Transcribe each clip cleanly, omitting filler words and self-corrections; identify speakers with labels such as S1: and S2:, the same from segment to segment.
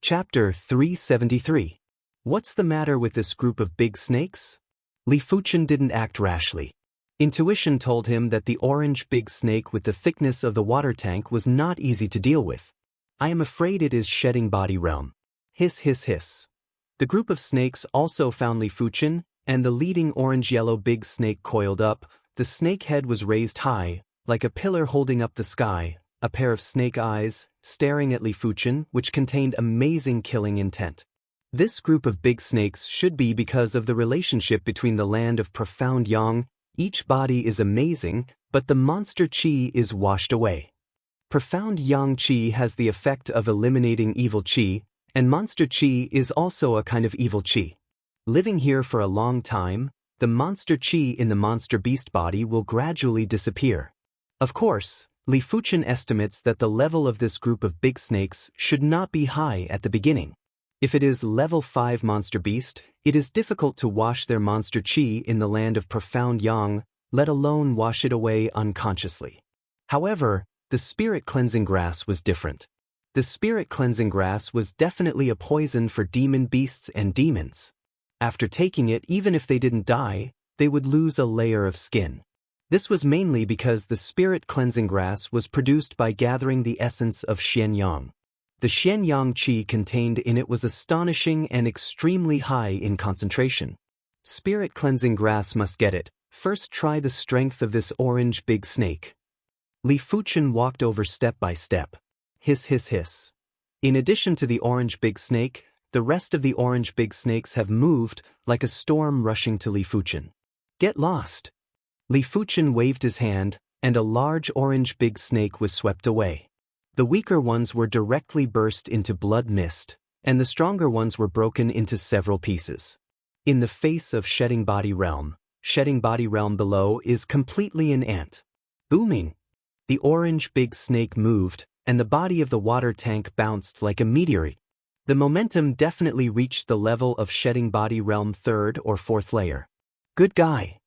S1: Chapter 373. What's the matter with this group of big snakes? Li Fuchen didn't act rashly. Intuition told him that the orange big snake with the thickness of the water tank was not easy to deal with. I am afraid it is shedding body realm. Hiss hiss hiss. The group of snakes also found Li Fuchen, and the leading orange-yellow big snake coiled up. The snake head was raised high, like a pillar holding up the sky, a pair of snake eyes, staring at Li Fuchen, which contained amazing killing intent. This group of big snakes should be because of the relationship between the land of profound yang. Each body is amazing, but the monster chi is washed away. Profound yang chi has the effect of eliminating evil chi, and monster chi is also a kind of evil chi. Living here for a long time, the monster chi in the monster beast body will gradually disappear. Of course, Li Fuchen estimates that the level of this group of big snakes should not be high at the beginning. If it is level 5 monster beast, it is difficult to wash their monster chi in the land of profound yang, let alone wash it away unconsciously. However, the spirit cleansing grass was different. The spirit cleansing grass was definitely a poison for demon beasts and demons. After taking it, even if they didn't die, they would lose a layer of skin. This was mainly because the spirit cleansing grass was produced by gathering the essence of Xianxia. The Xianxia chi contained in it was astonishing and extremely high in concentration. Spirit cleansing grass must get it. First try the strength of this orange big snake. Li Fuchen walked over step by step. Hiss hiss hiss. In addition to the orange big snake, the rest of the orange big snakes have moved like a storm rushing to Li Fuchen. Get lost. Li Fuchen waved his hand, and a large orange big snake was swept away. The weaker ones were directly burst into blood mist, and the stronger ones were broken into several pieces. In the face of shedding body realm below is completely an ant. Booming. The orange big snake moved, and the body of the water tank bounced like a meteorite. The momentum definitely reached the level of shedding body realm 3rd or 4th layer. Good guy.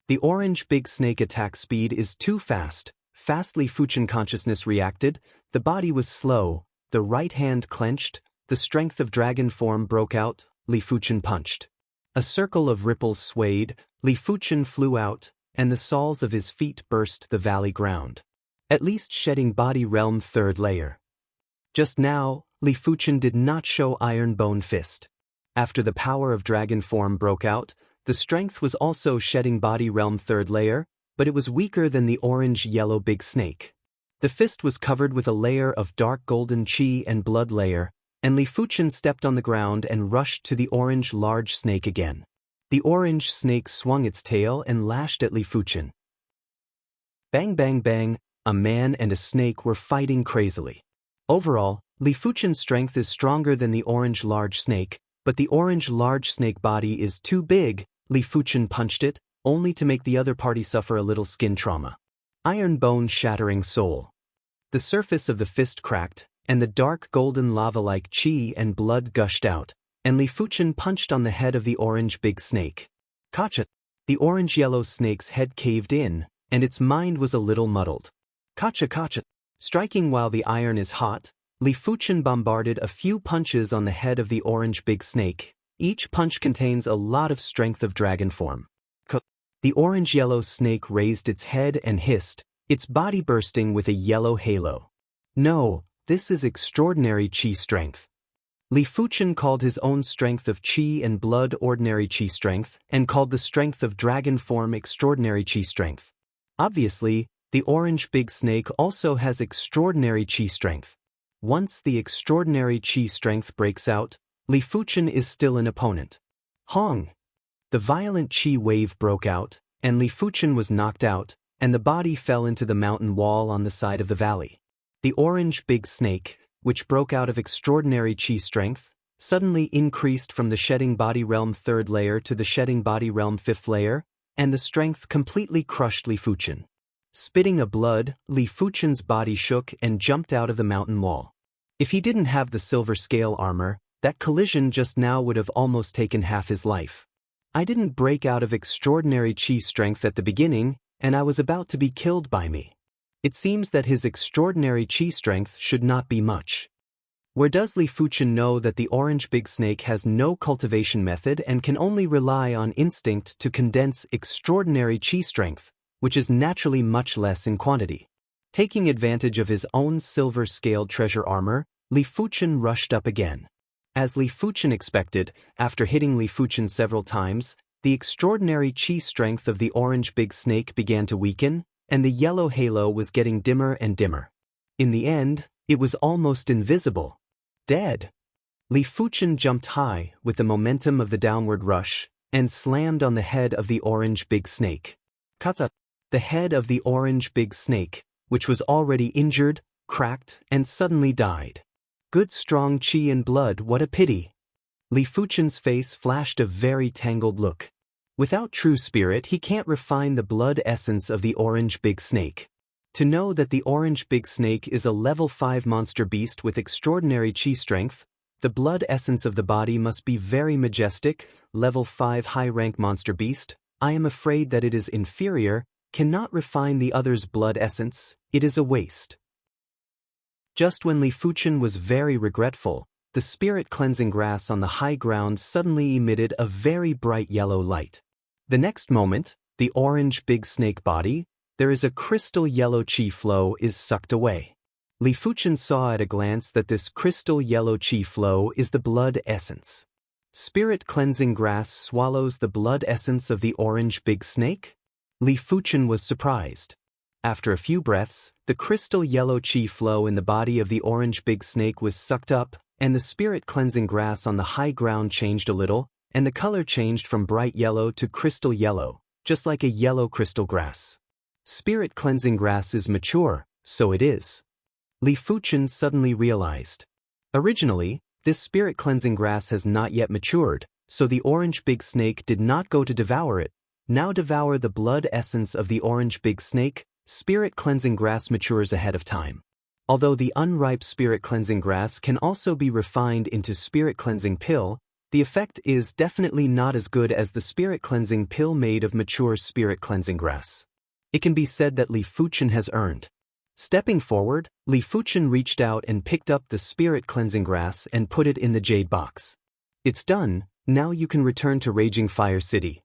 S1: The orange big snake attack speed is too fast. Li Fuchen consciousness reacted, the body was slow, the right hand clenched, the strength of dragon form broke out, Li Fuchen punched. A circle of ripples swayed, Li Fuchen flew out, and the soles of his feet burst the valley ground. At least shedding body realm 3rd layer. Just now, Li Fuchen did not show iron bone fist. After the power of dragon form broke out, the strength was also shedding body realm 3rd layer, but it was weaker than the orange-yellow big snake. The fist was covered with a layer of dark golden chi and blood layer, and Li Fuchen stepped on the ground and rushed to the orange large snake again. The orange snake swung its tail and lashed at Li Fuchen. Bang bang bang, a man and a snake were fighting crazily. Overall, Li Fuchen's strength is stronger than the orange large snake, but the orange large snake body is too big. Li Fuchen punched it, only to make the other party suffer a little skin trauma. Iron bone shattering soul. The surface of the fist cracked, and the dark golden lava-like chi and blood gushed out, and Li Fuchen punched on the head of the orange big snake. Kacha! The orange-yellow snake's head caved in, and its mind was a little muddled. Kacha kacha! Striking while the iron is hot, Li Fuchen bombarded a few punches on the head of the orange big snake. Each punch contains a lot of strength of dragon form. The orange-yellow snake raised its head and hissed, its body bursting with a yellow halo. No, this is extraordinary chi strength. Li Fuchen called his own strength of chi and blood ordinary chi strength, and called the strength of dragon form extraordinary chi strength. Obviously, the orange big snake also has extraordinary chi strength. Once the extraordinary chi strength breaks out, Li Fuchen is still an opponent. Hong! The violent chi wave broke out, and Li Fuchen was knocked out, and the body fell into the mountain wall on the side of the valley. The orange big snake, which broke out of extraordinary chi strength, suddenly increased from the shedding body realm 3rd layer to the shedding body realm 5th layer, and the strength completely crushed Li Fuchen. Spitting a blood, Li Fuchen's body shook and jumped out of the mountain wall. If he didn't have the silver scale armor, that collision just now would have almost taken half his life. I didn't break out of extraordinary chi strength at the beginning, and I was about to be killed by me. It seems that his extraordinary chi strength should not be much. Where does Li Fuchen know that the orange big snake has no cultivation method and can only rely on instinct to condense extraordinary chi strength, which is naturally much less in quantity? Taking advantage of his own silver-scaled treasure armor, Li Fuchen rushed up again. As Li Fuchen expected, after hitting Li Fuchen several times, the extraordinary chi strength of the orange big snake began to weaken, and the yellow halo was getting dimmer and dimmer. In the end, it was almost invisible. Dead. Li Fuchen jumped high with the momentum of the downward rush and slammed on the head of the orange big snake. Kata. The head of the orange big snake, which was already injured, cracked, and suddenly died. Good strong chi and blood, what a pity. Li Fuchen's face flashed a very tangled look. Without true spirit, he can't refine the blood essence of the orange big snake. To know that the orange big snake is a level 5 monster beast with extraordinary chi strength, the blood essence of the body must be very majestic, level 5 high-rank monster beast. I am afraid that it is inferior, cannot refine the other's blood essence, it is a waste. Just when Li Fuchen was very regretful, the spirit cleansing grass on the high ground suddenly emitted a very bright yellow light. The next moment, the orange big snake body, there is a crystal yellow chi flow is sucked away. Li Fuchen saw at a glance that this crystal yellow chi flow is the blood essence. Spirit cleansing grass swallows the blood essence of the orange big snake? Li Fuchen was surprised. After a few breaths, the crystal yellow chi flow in the body of the orange big snake was sucked up, and the spirit cleansing grass on the high ground changed a little, and the color changed from bright yellow to crystal yellow, just like a yellow crystal grass. Spirit cleansing grass is mature, so it is. Li Fuchen suddenly realized. Originally, this spirit cleansing grass has not yet matured, so the orange big snake did not go to devour it. Now devour the blood essence of the orange big snake, spirit cleansing grass matures ahead of time. Although the unripe spirit cleansing grass can also be refined into spirit cleansing pill, the effect is definitely not as good as the spirit cleansing pill made of mature spirit cleansing grass. It can be said that Li Fuchen has earned. Stepping forward, Li Fuchen reached out and picked up the spirit cleansing grass and put it in the jade box. It's done, now you can return to Raging Fire City.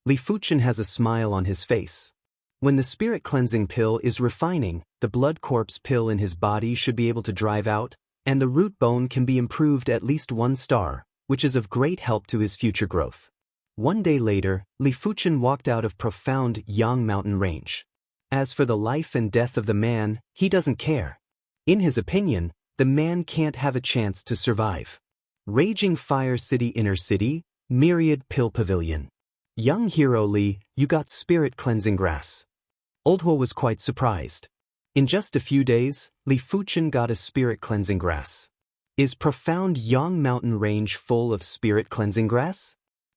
S1: Li Fuchen has a smile on his face. When the spirit cleansing pill is refining, the blood corpse pill in his body should be able to drive out, and the root bone can be improved at least 1 star, which is of great help to his future growth. One day later, Li Fuchen walked out of profound Yang mountain range. As for the life and death of the man, he doesn't care. In his opinion, the man can't have a chance to survive. Raging Fire City Inner City, Myriad Pill Pavilion. Young hero Li, you got spirit cleansing grass. Old Hua was quite surprised. In just a few days, Li Fuchen got a spirit cleansing grass. Is profound Yang mountain range full of spirit cleansing grass?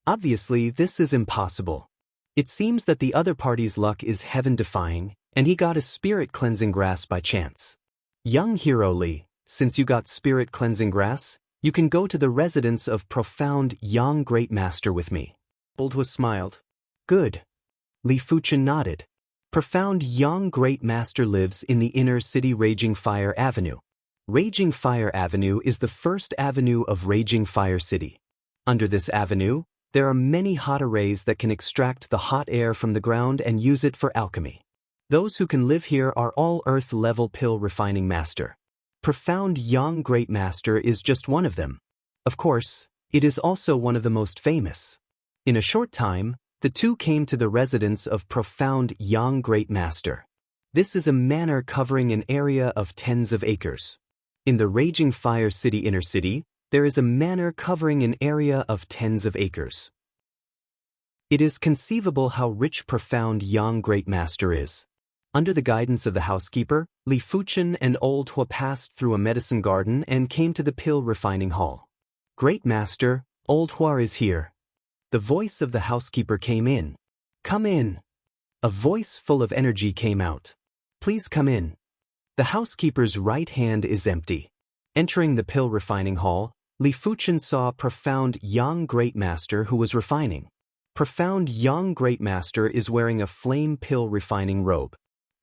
S1: Obviously, this is impossible. It seems that the other party's luck is heaven-defying, and he got a spirit cleansing grass by chance. Young hero Li, since you got spirit cleansing grass, you can go to the residence of profound Yang Great Master with me. Old Hua smiled. Good. Li Fuchen nodded. Profound Yang Great Master lives in the inner city Raging Fire Avenue. Raging Fire Avenue is the first avenue of Raging Fire City. Under this avenue, there are many hot arrays that can extract the hot air from the ground and use it for alchemy. Those who can live here are all Earth-level pill refining master. Profound Yang Great Master is just one of them. Of course, it is also one of the most famous. In a short time, the two came to the residence of profound Yang Great Master. This is a manor covering an area of tens of acres. In the Raging Fire City Inner City, there is a manor covering an area of tens of acres. It is conceivable how rich profound Yang Great Master is. Under the guidance of the housekeeper, Li Fuchen and Old Hua passed through a medicine garden and came to the pill refining hall. Great Master, Old Hua is here. The voice of the housekeeper came in. Come in. A voice full of energy came out. Please come in. The housekeeper's right hand is empty. Entering the pill refining hall, Li Fuchen saw profound Yang Great Master who was refining. Profound Yang Great Master is wearing a flame pill refining robe.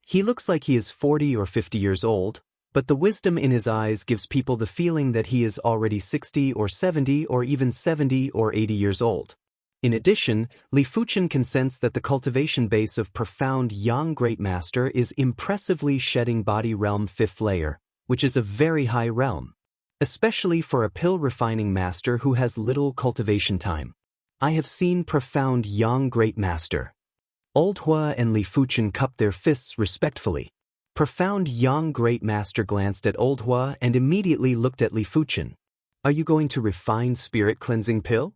S1: He looks like he is 40 or 50 years old, But the wisdom in his eyes gives people the feeling that he is already 60 or 70 or even 70 or 80 years old. In addition, Li Fuchen can sense that the cultivation base of profound Yang Great Master is impressively shedding body realm 5th layer, which is a very high realm. Especially for a pill refining master who has little cultivation time. I have seen profound Yang Great Master. Old Hua and Li Fuchen cupped their fists respectfully. Profound Yang Great Master glanced at Old Hua and immediately looked at Li Fuchen. Are you going to refine spirit cleansing pill?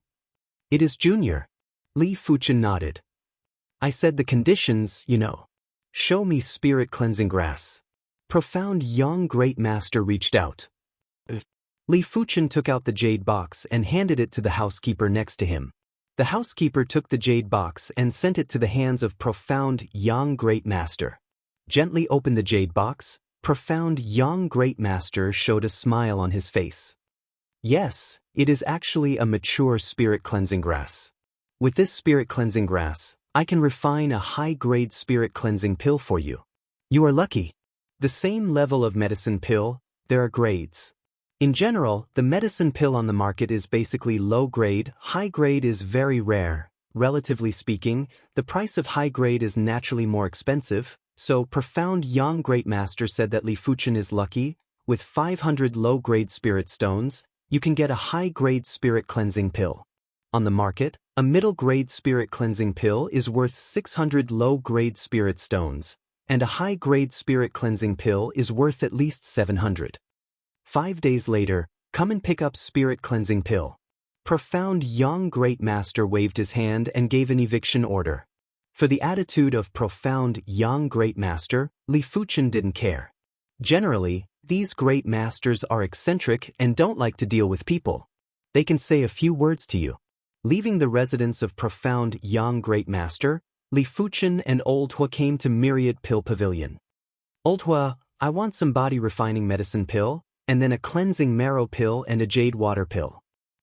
S1: It is Junior. Li Fuchen nodded. I said the conditions, you know. Show me spirit cleansing grass. Profound Yang Great Master reached out. Li Fuchen took out the jade box and handed it to the housekeeper next to him. The housekeeper took the jade box and sent it to the hands of Profound Yang Great Master. Gently opened the jade box. Profound Yang Great Master showed a smile on his face. Yes, it is actually a mature spirit cleansing grass. With this spirit cleansing grass, I can refine a high-grade spirit cleansing pill for you. You are lucky. The same level of medicine pill, there are grades. In general, the medicine pill on the market is basically low-grade, high-grade is very rare. Relatively speaking, the price of high-grade is naturally more expensive, so Profound Yang Great Master said that Li Fuchen is lucky. With 500 low-grade spirit stones, you can get a high-grade spirit cleansing pill. On the market, a middle-grade spirit cleansing pill is worth 600 low-grade spirit stones, and a high-grade spirit cleansing pill is worth at least 700. 5 days later, come and pick up spirit cleansing pill. Profound Yang Great Master waved his hand and gave an eviction order. For the attitude of Profound Yang Great Master, Li Fuchen didn't care. Generally, these great masters are eccentric and don't like to deal with people. They can say a few words to you. Leaving the residence of Profound Yang Great Master, Li Fuchen and Old Hua came to Myriad Pill Pavilion. Old Hua, I want some body refining medicine pill, and then a cleansing marrow pill and a jade water pill.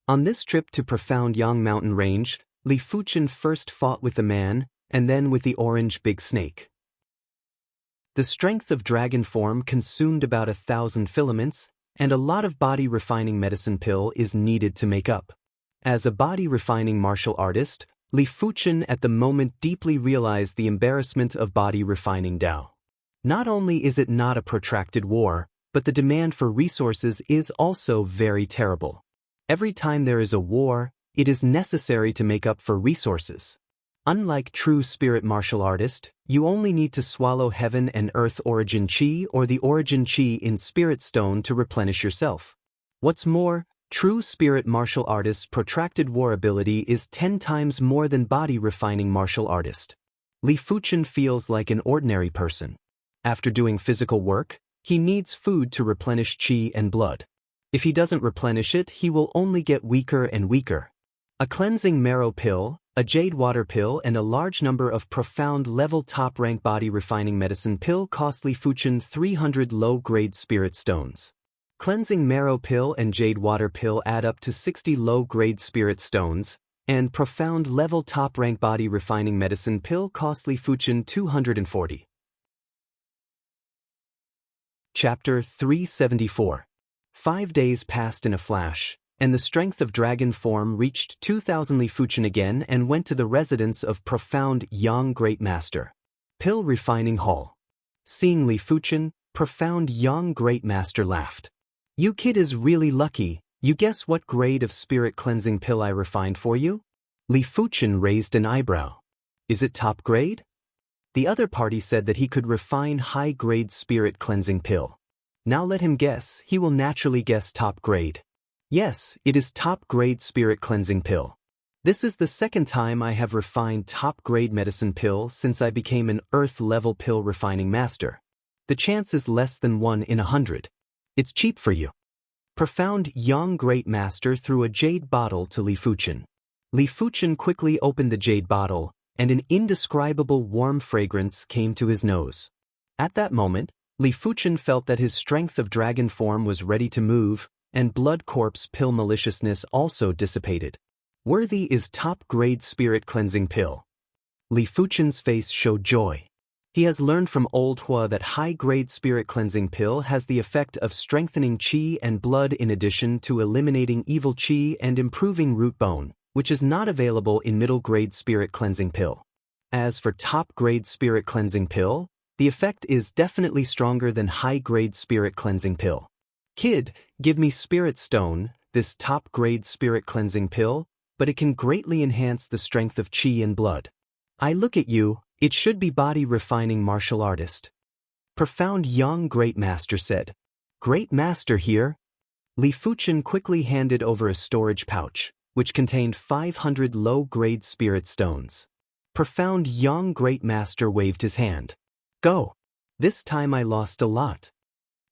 S1: On this trip to Profound Yang Mountain Range, Li Fuchen first fought with the man, and then with the orange big snake. The strength of dragon form consumed about 1,000 filaments, and a lot of body refining medicine pill is needed to make up. As a body refining martial artist, Li Fuchen at the moment deeply realized the embarrassment of body refining Dao. Not only is it not a protracted war, but the demand for resources is also very terrible. Every time there is a war, it is necessary to make up for resources. Unlike true spirit martial artist, you only need to swallow heaven and earth origin chi or the origin chi in spirit stone to replenish yourself. What's more, true spirit martial artist's protracted war ability is 10 times more than body refining martial artist. Li Fuchen feels like an ordinary person. After doing physical work, he needs food to replenish chi and blood. If he doesn't replenish it, he will only get weaker and weaker. A cleansing marrow pill, a jade water pill and a large number of profound level top-rank body refining medicine pill cost Li Fuchen 300 low-grade spirit stones. Cleansing marrow pill and jade water pill add up to 60 low-grade spirit stones, and profound level top-rank body refining medicine pill cost Li Fuchen 240. Chapter 374. 5 days passed in a flash, and the strength of dragon form reached 2,000 Li Fuchen again and went to the residence of Profound Yang Great Master. Pill Refining Hall. Seeing Li Fuchen, Profound Yang Great Master laughed. You kid is really lucky. You guess what grade of spirit cleansing pill I refined for you? Li Fuchen raised an eyebrow. Is it top grade? The other party said that he could refine high-grade spirit cleansing pill. Now let him guess. He will naturally guess top grade. Yes, it is top-grade spirit cleansing pill. This is the second time I have refined top-grade medicine pill since I became an Earth-level pill refining master. The chance is less than 1 in 100. It's cheap for you. Profound Yang Great Master threw a jade bottle to Li Fuchen. Li Fuchen quickly opened the jade bottle, and an indescribable warm fragrance came to his nose. At that moment, Li Fuchen felt that his strength of dragon form was ready to move, and blood corpse pill maliciousness also dissipated. Worthy is top-grade spirit cleansing pill. Li Fuchen's face showed joy. He has learned from Old Hua that high-grade spirit cleansing pill has the effect of strengthening qi and blood in addition to eliminating evil qi and improving root bone, which is not available in middle-grade spirit cleansing pill. As for top-grade spirit cleansing pill, the effect is definitely stronger than high-grade spirit cleansing pill. Kid, give me spirit stone, this top-grade spirit cleansing pill, but it can greatly enhance the strength of qi and blood. I look at you, it should be body refining martial artist. Profound young great master said. Great master here? Li Fuchen quickly handed over a storage pouch, which contained 500 low-grade spirit stones. Profound young great master waved his hand. Go. This time I lost a lot.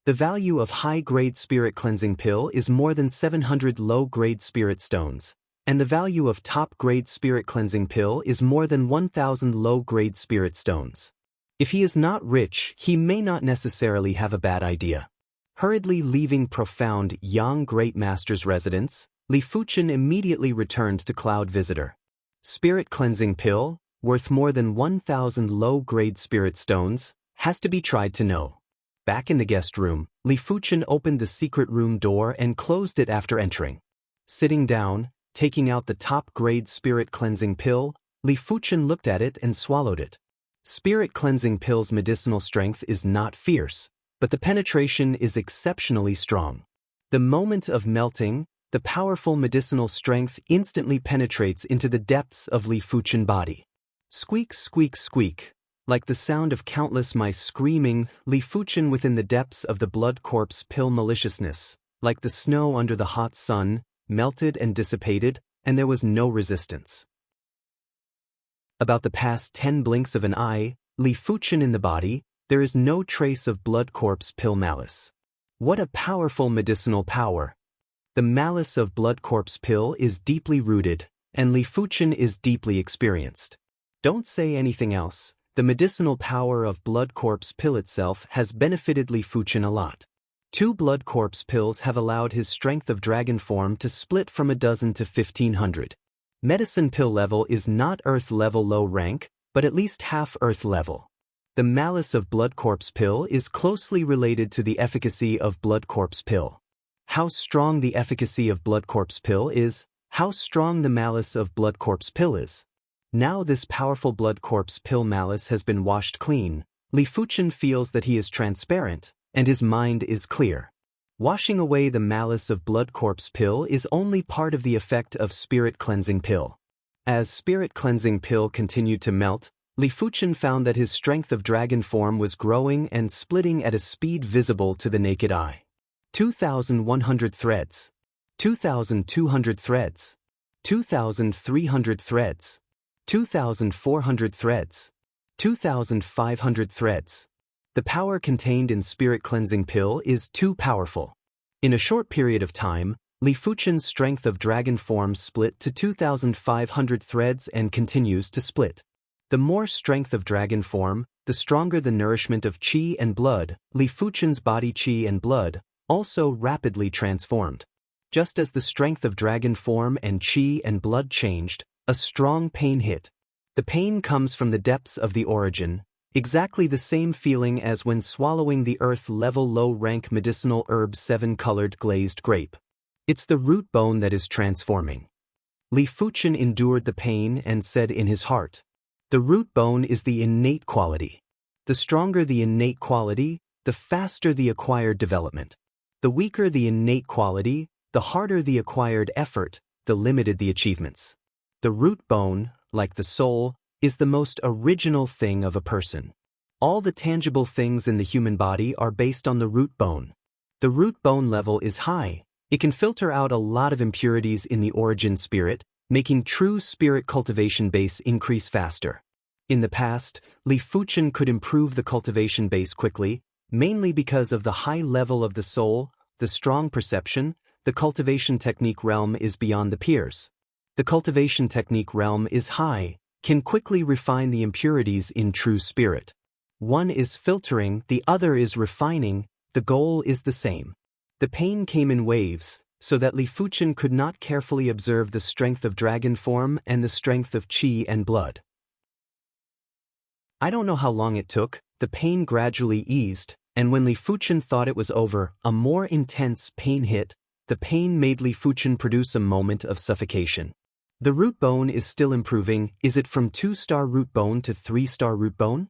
S1: The value of high-grade spirit cleansing pill is more than 700 low-grade spirit stones, and the value of top-grade spirit cleansing pill is more than 1,000 low-grade spirit stones. If he is not rich, he may not necessarily have a bad idea. Hurriedly leaving profound Yang Great Master's residence, Li Fuchen immediately returned to Cloud Visitor. Spirit cleansing pill, worth more than 1,000 low-grade spirit stones, has to be tried to know. Back in the guest room, Li Fuchen opened the secret room door and closed it after entering. Sitting down, taking out the top-grade spirit cleansing pill, Li Fuchen looked at it and swallowed it. Spirit cleansing pill's medicinal strength is not fierce, but the penetration is exceptionally strong. The moment of melting, the powerful medicinal strength instantly penetrates into the depths of Li Fuchen body. Squeak, squeak, squeak. Like the sound of countless mice screaming, Li Fuchen within the depths of the blood corpse pill maliciousness, like the snow under the hot sun, melted and dissipated, and there was no resistance. About the past 10 blinks of an eye, Li Fuchen in the body, there is no trace of blood corpse pill malice. What a powerful medicinal power! The malice of blood corpse pill is deeply rooted, and Li Fuchen is deeply experienced. Don't say anything else, the medicinal power of blood corpse pill itself has benefited Li Fuchen a lot. 2 blood corpse pills have allowed his strength of dragon form to split from 12 to 1,500. Medicine pill level is not earth level low rank, but at least half earth level. The malice of blood corpse pill is closely related to the efficacy of blood corpse pill. How strong the efficacy of blood corpse pill is, how strong the malice of blood corpse pill is. Now this powerful blood corpse pill malice has been washed clean, Li Fuchen feels that he is transparent, and his mind is clear. Washing away the malice of blood corpse pill is only part of the effect of spirit cleansing pill. As spirit cleansing pill continued to melt, Li Fuchen found that his strength of dragon form was growing and splitting at a speed visible to the naked eye. 2,100 threads. 2,200 threads. 2,300 threads. 2,400 threads. 2,500 threads. The power contained in spirit cleansing pill is too powerful. In a short period of time, Li Fuchen's strength of dragon form split to 2,500 threads and continues to split. The more strength of dragon form, the stronger the nourishment of qi and blood. Li Fuchen's body qi and blood also rapidly transformed. Just as the strength of dragon form and qi and blood changed, a strong pain hit. The pain comes from the depths of the origin, exactly the same feeling as when swallowing the earth-level low-rank medicinal herb 7-colored glazed grape. It's the root bone that is transforming. Li Fuchen endured the pain and said in his heart, the root bone is the innate quality. The stronger the innate quality, the faster the acquired development. The weaker the innate quality, the harder the acquired effort, the limited the achievements. The root bone, like the soul, is the most original thing of a person. All the tangible things in the human body are based on the root bone. The root bone level is high. It can filter out a lot of impurities in the origin spirit, making true spirit cultivation base increase faster. In the past, Li Fuchen could improve the cultivation base quickly, mainly because of the high level of the soul, the strong perception. The cultivation technique realm is beyond the peers. The cultivation technique realm is high, can quickly refine the impurities in true spirit. One is filtering, the other is refining, the goal is the same. The pain came in waves, so that Li Fuchen could not carefully observe the strength of dragon form and the strength of qi and blood. I don't know how long it took, the pain gradually eased, and when Li Fuchen thought it was over, a more intense pain hit. The pain made Li Fuchen produce a moment of suffocation. The root bone is still improving. Is it from 2-star root bone to 3-star root bone?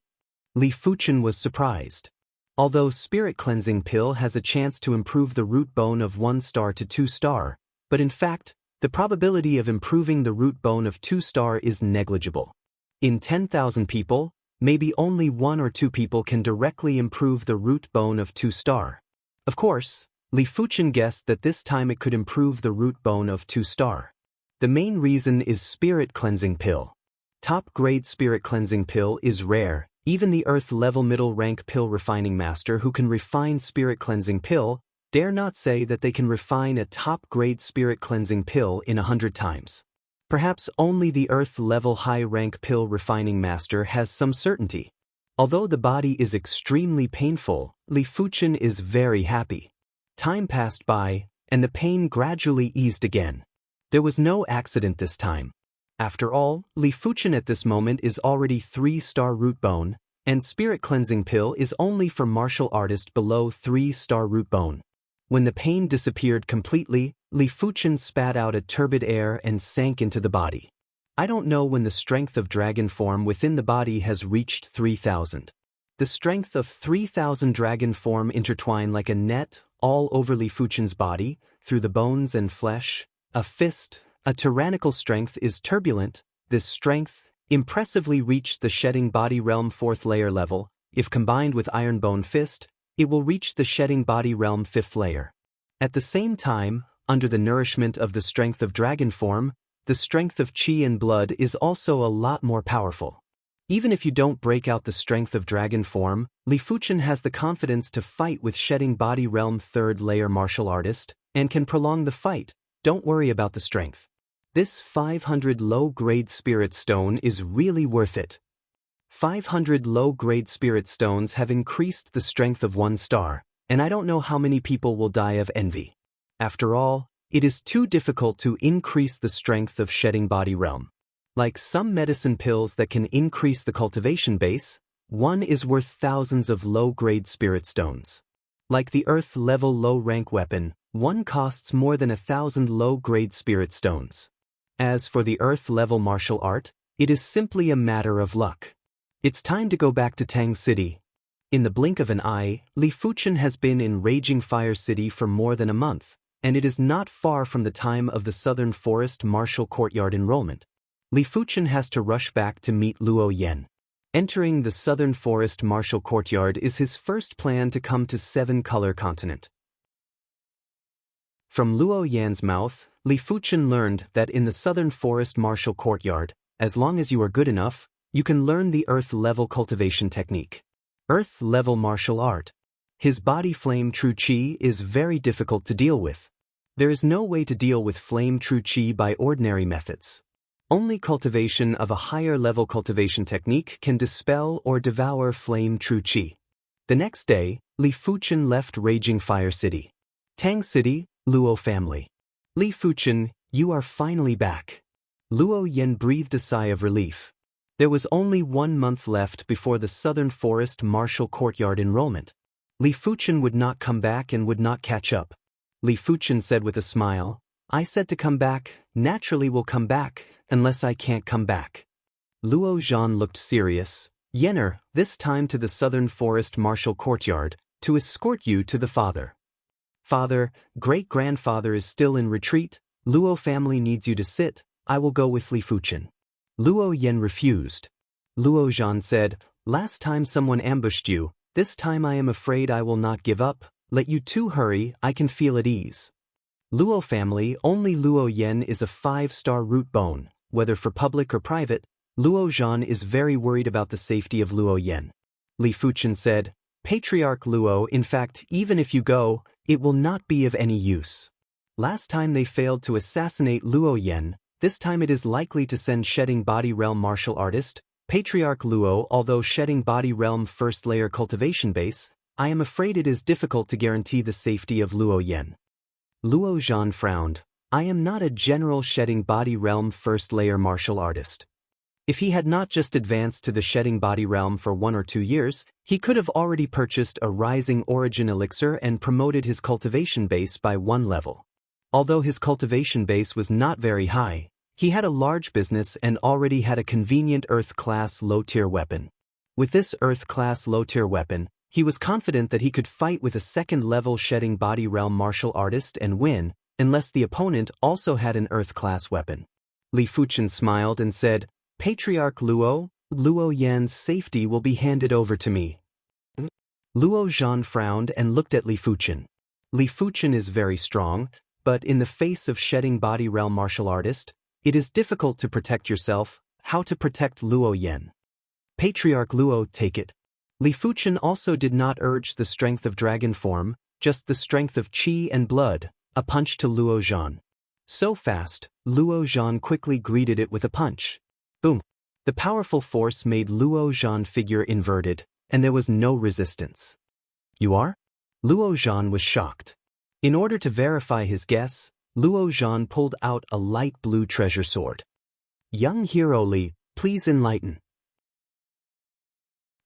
S1: Li Fuchen was surprised. Although Spirit Cleansing Pill has a chance to improve the root bone of 1-star to 2-star, but in fact, the probability of improving the root bone of 2-star is negligible. In 10,000 people, maybe only 1 or 2 people can directly improve the root bone of 2-star. Of course, Li Fuchen guessed that this time it could improve the root bone of 2-star. The main reason is Spirit Cleansing Pill. Top-grade Spirit Cleansing Pill is rare. Even the Earth-level middle-rank pill refining master who can refine Spirit Cleansing Pill dare not say that they can refine a top-grade Spirit Cleansing Pill in 100 times. Perhaps only the Earth-level high-rank pill refining master has some certainty. Although the body is extremely painful, Li Fuchen is very happy. Time passed by, and the pain gradually eased again. There was no accident this time. After all, Li Fuchen at this moment is already 3-star root bone, and Spirit Cleansing Pill is only for martial artist below 3-star root bone. When the pain disappeared completely, Li Fuchen spat out a turbid air and sank into the body. I don't know when the strength of dragon form within the body has reached 3,000. The strength of 3,000 dragon form intertwine like a net all over Li Fuchen's body, through the bones and flesh, a fist. A tyrannical strength is turbulent. This strength impressively reached the shedding body realm 4th layer level. If combined with Iron Bone Fist, it will reach the shedding body realm 5th layer. At the same time, under the nourishment of the strength of dragon form, the strength of chi and blood is also a lot more powerful. Even if you don't break out the strength of dragon form, Li Fuchen has the confidence to fight with shedding body realm 3rd layer martial artist, and can prolong the fight. Don't worry about the strength. This 500 low-grade spirit stone is really worth it. 500 low-grade spirit stones have increased the strength of 1-star, and I don't know how many people will die of envy. After all, it is too difficult to increase the strength of shedding body realm. Like some medicine pills that can increase the cultivation base, one is worth thousands of low-grade spirit stones. Like the Earth-level low-rank weapon, one costs more than 1,000 low-grade spirit stones. As for the Earth-level martial art, it is simply a matter of luck. It's time to go back to Tang City. In the blink of an eye, Li Fuchen has been in Raging Fire City for more than a month, and it is not far from the time of the Southern Forest Martial Courtyard enrollment. Li Fuchen has to rush back to meet Luo Yan. Entering the Southern Forest Martial Courtyard is his first plan to come to 7-color continent. From Luo Yan's mouth, Li Fuchen learned that in the Southern Forest Martial Courtyard, as long as you are good enough, you can learn the Earth-level cultivation technique. Earth-level martial art. His body flame true chi is very difficult to deal with. There is no way to deal with flame true chi by ordinary methods. Only cultivation of a higher-level cultivation technique can dispel or devour flame true chi. The next day, Li Fuchen left Raging Fire City. Tang City, Luo family. Li Fuchen, you are finally back. Luo Yan breathed a sigh of relief. There was only 1 month left before the Southern Forest Martial Courtyard enrollment. Li Fuchen would not come back and would not catch up. Li Fuchen said with a smile, I said to come back, naturally will come back, unless I can't come back. Luo Zhan looked serious. Yenner, this time to the Southern Forest Martial Courtyard, to escort you to the father. Father, great-grandfather is still in retreat. Luo family needs you to sit. I will go with Li Fuchen. Luo Yan refused. Luo Zhan said, last time someone ambushed you, this time I am afraid I will not give up. Let you two hurry, I can feel at ease. Luo family, only Luo Yan is a 5-star root bone. Whether for public or private, Luo Zhan is very worried about the safety of Luo Yan. Li Fuchen said, Patriarch Luo, in fact, even if you go, it will not be of any use. Last time they failed to assassinate Luo Yan, this time it is likely to send Shedding Body Realm martial artist, Patriarch Luo. Although Shedding Body Realm 1st layer cultivation base, I am afraid it is difficult to guarantee the safety of Luo Yan. Luo Zhan frowned. I am not a general Shedding Body Realm 1st layer martial artist. If he had not just advanced to the shedding body realm for 1 or 2 years, he could have already purchased a rising origin elixir and promoted his cultivation base by 1 level. Although his cultivation base was not very high, he had a large business and already had a convenient Earth-class low-tier weapon. With this Earth-class low-tier weapon, he was confident that he could fight with a second-level shedding body realm martial artist and win, unless the opponent also had an Earth-class weapon. Li Fuchen smiled and said, "Patriarch Luo Yan's safety will be handed over to me." Luo Zhan frowned and looked at Li Fuchen. Li Fuchen is very strong, but in the face of shedding body realm martial artist, it is difficult to protect yourself. How to protect Luo Yan? Patriarch Luo, take it. Li Fuchen also did not urge the strength of dragon form, just the strength of qi and blood, a punch to Luo Zhan. So fast, Luo Zhan quickly greeted it with a punch. Boom! The powerful force made Luo Zhan figure inverted, and there was no resistance. You are? Luo Zhan was shocked. In order to verify his guess, Luo Zhan pulled out a light blue treasure sword. "Young hero Li, please enlighten,"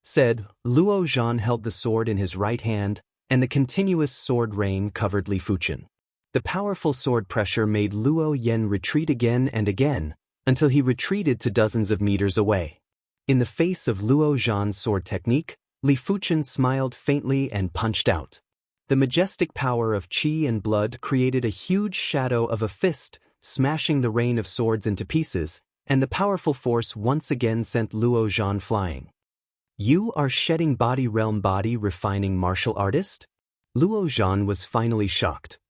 S1: said. Luo Zhan held the sword in his right hand, and the continuous sword rain covered Li Fuchen. The powerful sword pressure made Luo Yan retreat again and again, until he retreated to dozens of meters away. In the face of Luo Zhan's sword technique, Li Fuchen smiled faintly and punched out. The majestic power of qi and blood created a huge shadow of a fist, smashing the rain of swords into pieces, and the powerful force once again sent Luo Zhan flying. "You are shedding body realm body refining martial artist?" Luo Zhan was finally shocked.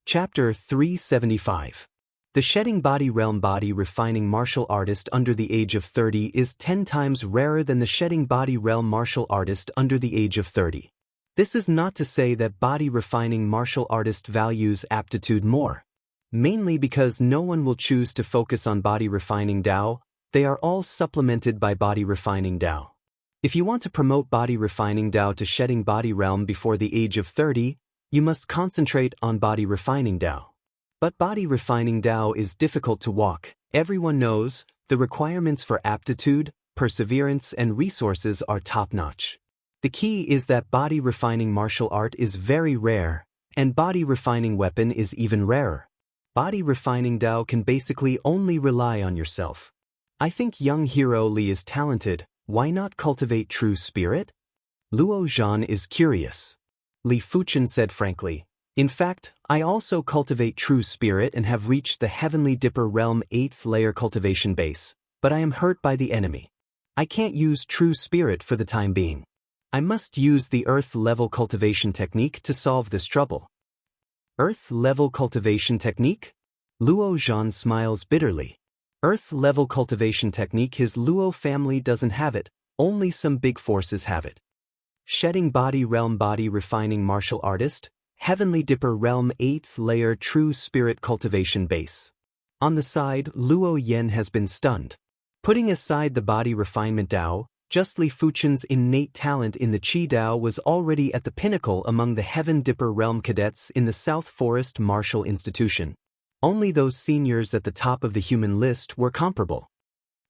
S1: Chapter 375. The shedding body realm body refining martial artist under the age of 30 is 10 times rarer than the shedding body realm martial artist under the age of 30. This is not to say that body refining martial artist values aptitude more. Mainly because no one will choose to focus on body refining Dao, they are all supplemented by body refining Dao. If you want to promote body refining Dao to shedding body realm before the age of 30, you must concentrate on body refining Dao. But body refining Dao is difficult to walk. Everyone knows the requirements for aptitude, perseverance, and resources are top-notch. The key is that body refining martial art is very rare, and body refining weapon is even rarer. Body refining Dao can basically only rely on yourself. I think young hero Li is talented. Why not cultivate true spirit? Luo Zhan is curious. Li Fuchen said frankly, "In fact, I also cultivate true spirit and have reached the Heavenly Dipper Realm 8th layer cultivation base, but I am hurt by the enemy. I can't use true spirit for the time being. I must use the Earth-level cultivation technique to solve this trouble." Earth-level cultivation technique? Luo Zhan smiles bitterly. Earth-level cultivation technique. His Luo family doesn't have it, only some big forces have it. Shedding body realm body refining martial artist, Heavenly Dipper Realm 8th layer true spirit cultivation base. On the side, Luo Yan has been stunned. Putting aside the body refinement Dao, just Li Fuchen's innate talent in the Qi Dao was already at the pinnacle among the Heaven Dipper Realm cadets in the South Forest Martial Institution. Only those seniors at the top of the human list were comparable.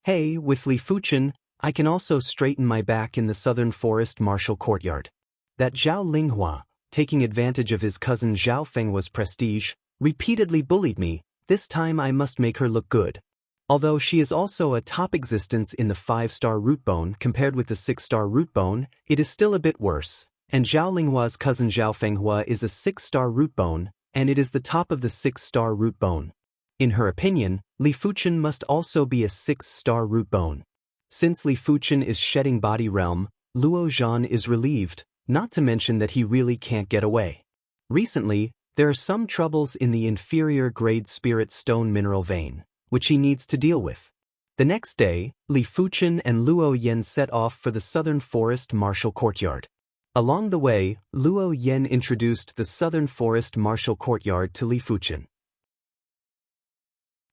S1: Hey, with Li Fuchen, I can also straighten my back in the Southern Forest Martial Courtyard. That Zhao Linghua, taking advantage of his cousin Zhao Fenghua's prestige, repeatedly bullied me. This time I must make her look good. Although she is also a top existence in the 5-star root bone compared with the 6-star root bone, it is still a bit worse, and Zhao Linghua's cousin Zhao Fenghua is a 6-star root bone, and it is the top of the 6-star root bone. In her opinion, Li Fuchen must also be a 6-star root bone. Since Li Fuchen is shedding body realm, Luo Zhan is relieved, not to mention that he really can't get away. Recently, there are some troubles in the inferior grade spirit stone mineral vein, which he needs to deal with. The next day, Li Fuchen and Luo Yan set off for the Southern Forest Martial Courtyard. Along the way, Luo Yan introduced the Southern Forest Martial Courtyard to Li Fuchen.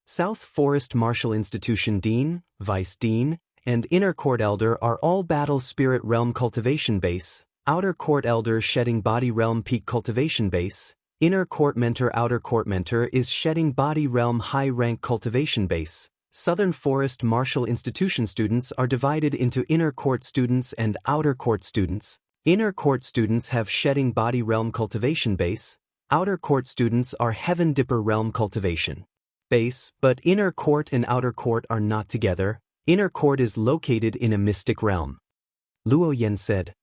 S1: South Forest Martial Institution Dean, Vice Dean, and Inner Court Elder are all Battle Spirit Realm Cultivation Base, Outer Court Elder Shedding Body Realm Peak Cultivation Base, Inner Court Mentor Outer Court Mentor is Shedding Body Realm High-Rank Cultivation Base. Southern Forest Martial Institution students are divided into Inner Court students and Outer Court students. Inner Court students have Shedding Body Realm Cultivation Base. Outer Court students are Heaven Dipper Realm Cultivation Base, but Inner Court and Outer Court are not together. Inner Court is located in a mystic realm. Luo Yen said.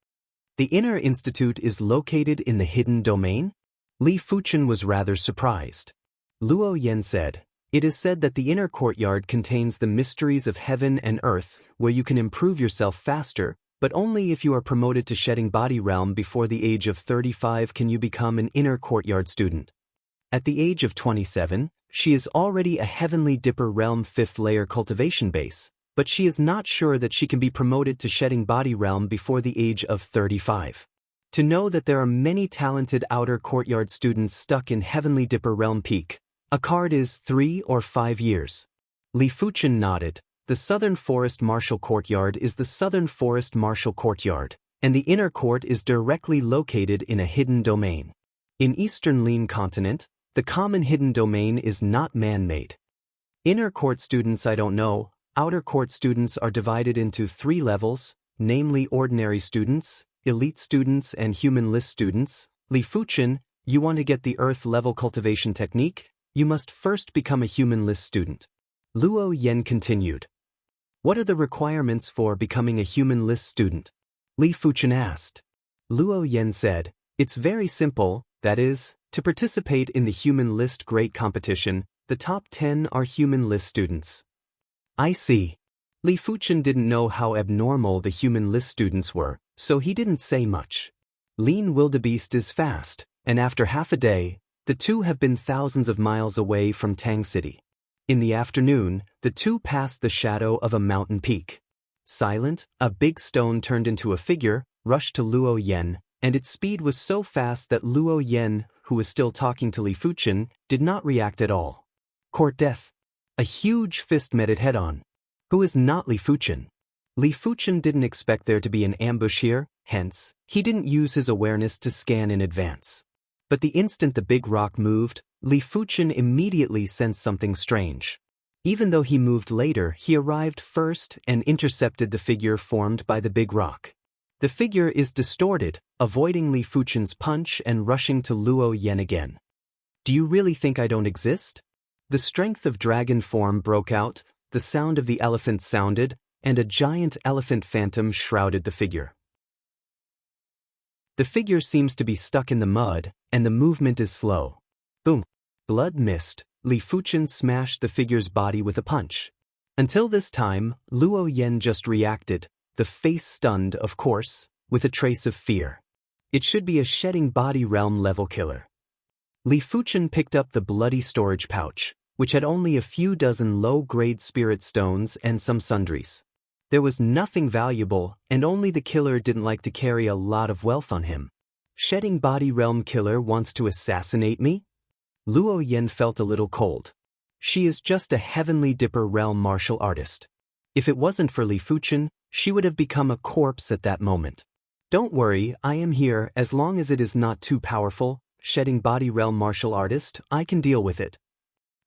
S1: The Inner Institute is located in the hidden domain? Li Fuchen was rather surprised. Luo Yen said, it is said that the inner courtyard contains the mysteries of heaven and earth, where you can improve yourself faster, but only if you are promoted to Shedding Body Realm before the age of 35 can you become an inner courtyard student. At the age of 27, she is already a Heavenly Dipper Realm 5th layer cultivation base, but she is not sure that she can be promoted to Shedding Body Realm before the age of 35. To know that there are many talented outer courtyard students stuck in Heavenly Dipper Realm Peak, a card is 3 or 5 years. Li Fuchen nodded. The Southern Forest Martial Courtyard is the Southern Forest Martial Courtyard, and the Inner Court is directly located in a hidden domain. In Eastern Lin Continent, the common hidden domain is not man-made. Inner Court students I don't know. Outer Court students are divided into 3 levels, namely Ordinary students, Elite students and Human List students. Li Fuchen, you want to get the Earth level cultivation technique? You must first become a Human List student. Luo Yen continued. What are the requirements for becoming a Human List student? Li Fuchen asked. Luo Yen said, it's very simple, that is, to participate in the Human List Great Competition, the top 10 are Human List students. I see. Li Fuchen didn't know how abnormal the Human List students were, so he didn't say much. Lin Wildebeest is fast, and after half a day, the two have been thousands of miles away from Tang City. In the afternoon, the two passed the shadow of a mountain peak. Silent, a big stone turned into a figure, rushed to Luo Yen, and its speed was so fast that Luo Yen, who was still talking to Li Fuchen, did not react at all. Court Death. A huge fist met it head-on. Who is not Li Fuchen? Li Fuchen didn't expect there to be an ambush here, hence, he didn't use his awareness to scan in advance. But the instant the big rock moved, Li Fuchen immediately sensed something strange. Even though he moved later, he arrived first and intercepted the figure formed by the big rock. The figure is distorted, avoiding Li Fuchen's punch and rushing to Luo Yen again. Do you really think I don't exist? The strength of dragon form broke out, the sound of the elephant sounded, and a giant elephant phantom shrouded the figure. The figure seems to be stuck in the mud, and the movement is slow. Boom! Blood mist. Li Fuchen smashed the figure's body with a punch. Until this time, Luo Yen just reacted, the face stunned, of course, with a trace of fear. It should be a Shedding Body Realm level killer. Li Fuchen picked up the bloody storage pouch, which had only a few dozen low-grade spirit stones and some sundries. There was nothing valuable, and only the killer didn't like to carry a lot of wealth on him. Shedding Body Realm killer wants to assassinate me? Luo Yen felt a little cold. She is just a Heavenly Dipper Realm martial artist. If it wasn't for Li Fuchen, she would have become a corpse at that moment. Don't worry, I am here as long as it is not too powerful. Shedding Body Realm martial artist, I can deal with it.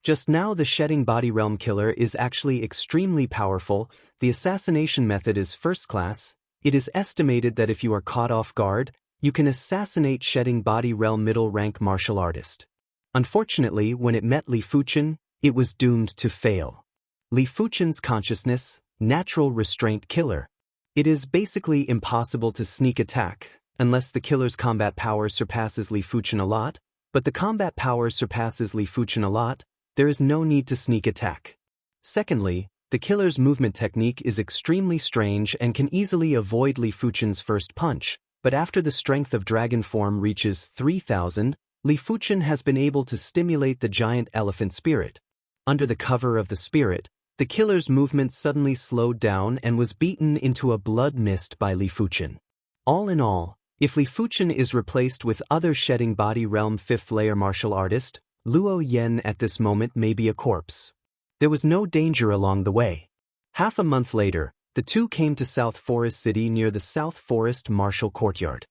S1: Just now the Shedding Body Realm killer is actually extremely powerful. The assassination method is first class. It is estimated that if you are caught off guard, you can assassinate Shedding Body Realm middle rank martial artist. Unfortunately, when it met Li Fuchen, it was doomed to fail. Li Fuchen's consciousness, natural restraint killer. It is basically impossible to sneak attack, unless the killer's combat power surpasses Li Fuchen a lot, but the combat power surpasses Li Fuchen a lot, there is no need to sneak attack. Secondly, the killer's movement technique is extremely strange and can easily avoid Li Fuchen's first punch, but after the strength of dragon form reaches 3,000, Li Fuchen has been able to stimulate the giant elephant spirit. Under the cover of the spirit, the killer's movement suddenly slowed down and was beaten into a blood mist by Li Fuchen. All in all, if Li Fuchen is replaced with other Shedding Body Realm 5th layer martial artist, Luo Yen at this moment may be a corpse. There was no danger along the way. Half a month later, the two came to South Forest City near the South Forest Martial Courtyard.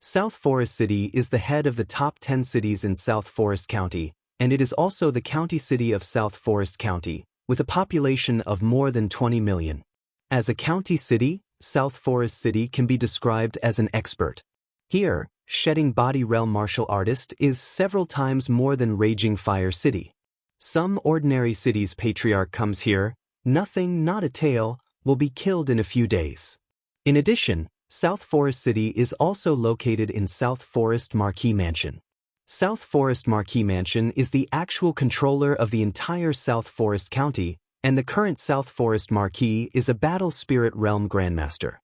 S1: South Forest City is the head of the top 10 cities in South Forest County, and it is also the county city of South Forest County, with a population of more than 20 million. As a county city, South Forest City can be described as an expert. Here, shedding body realm martial artist is several times more than Raging Fire City. Some ordinary city's patriarch comes here, nothing, not a tale, will be killed in a few days. In addition, South Forest City is also located in South Forest Marquee Mansion. South Forest Marquee Mansion is the actual controller of the entire South Forest County, and the current South Forest Marquee is a Battle Spirit Realm Grandmaster.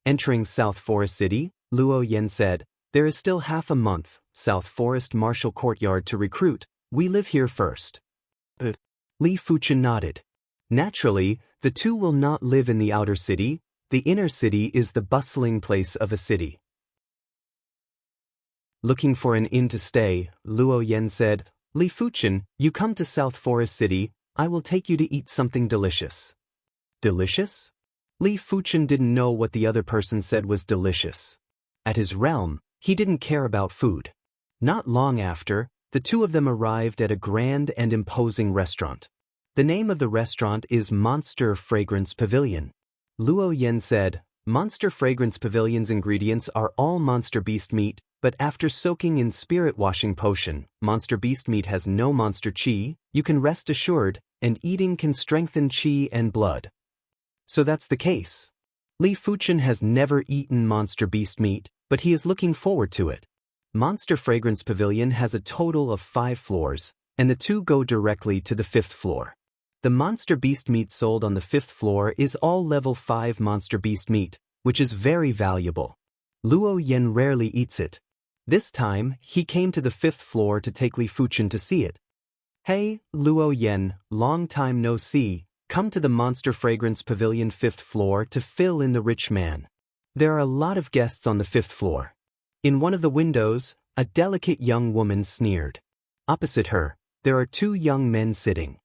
S1: Entering South Forest City, Luo Yen said, "There is still half a month, South Forest Martial Courtyard to recruit. We live here first." Li Fuchen nodded. Naturally, the two will not live in the outer city. The inner city is the bustling place of a city. Looking for an inn to stay, Luo Yen said, "Li Fuchen, you come to South Forest City, I will take you to eat something delicious." Delicious? Li Fuchen didn't know what the other person said was delicious. At his realm, he didn't care about food. Not long after, the two of them arrived at a grand and imposing restaurant. The name of the restaurant is Monster Fragrance Pavilion. Luo Yen said, "Monster Fragrance Pavilion's ingredients are all monster beast meat, but after soaking in spirit washing potion, monster beast meat has no monster chi, you can rest assured, and eating can strengthen chi and blood." So that's the case. Li Fuchen has never eaten monster beast meat, but he is looking forward to it. Monster Fragrance Pavilion has a total of 5 floors, and the two go directly to the 5th floor. The monster beast meat sold on the 5th floor is all level 5 monster beast meat, which is very valuable. Luo Yen rarely eats it. This time, he came to the 5th floor to take Li Fuchen to see it. "Hey, Luo Yen, long time no see, come to the Monster Fragrance Pavilion 5th floor to fill in the rich man. There are a lot of guests on the 5th floor." In one of the windows, a delicate young woman sneered. Opposite her, there are 2 young men sitting.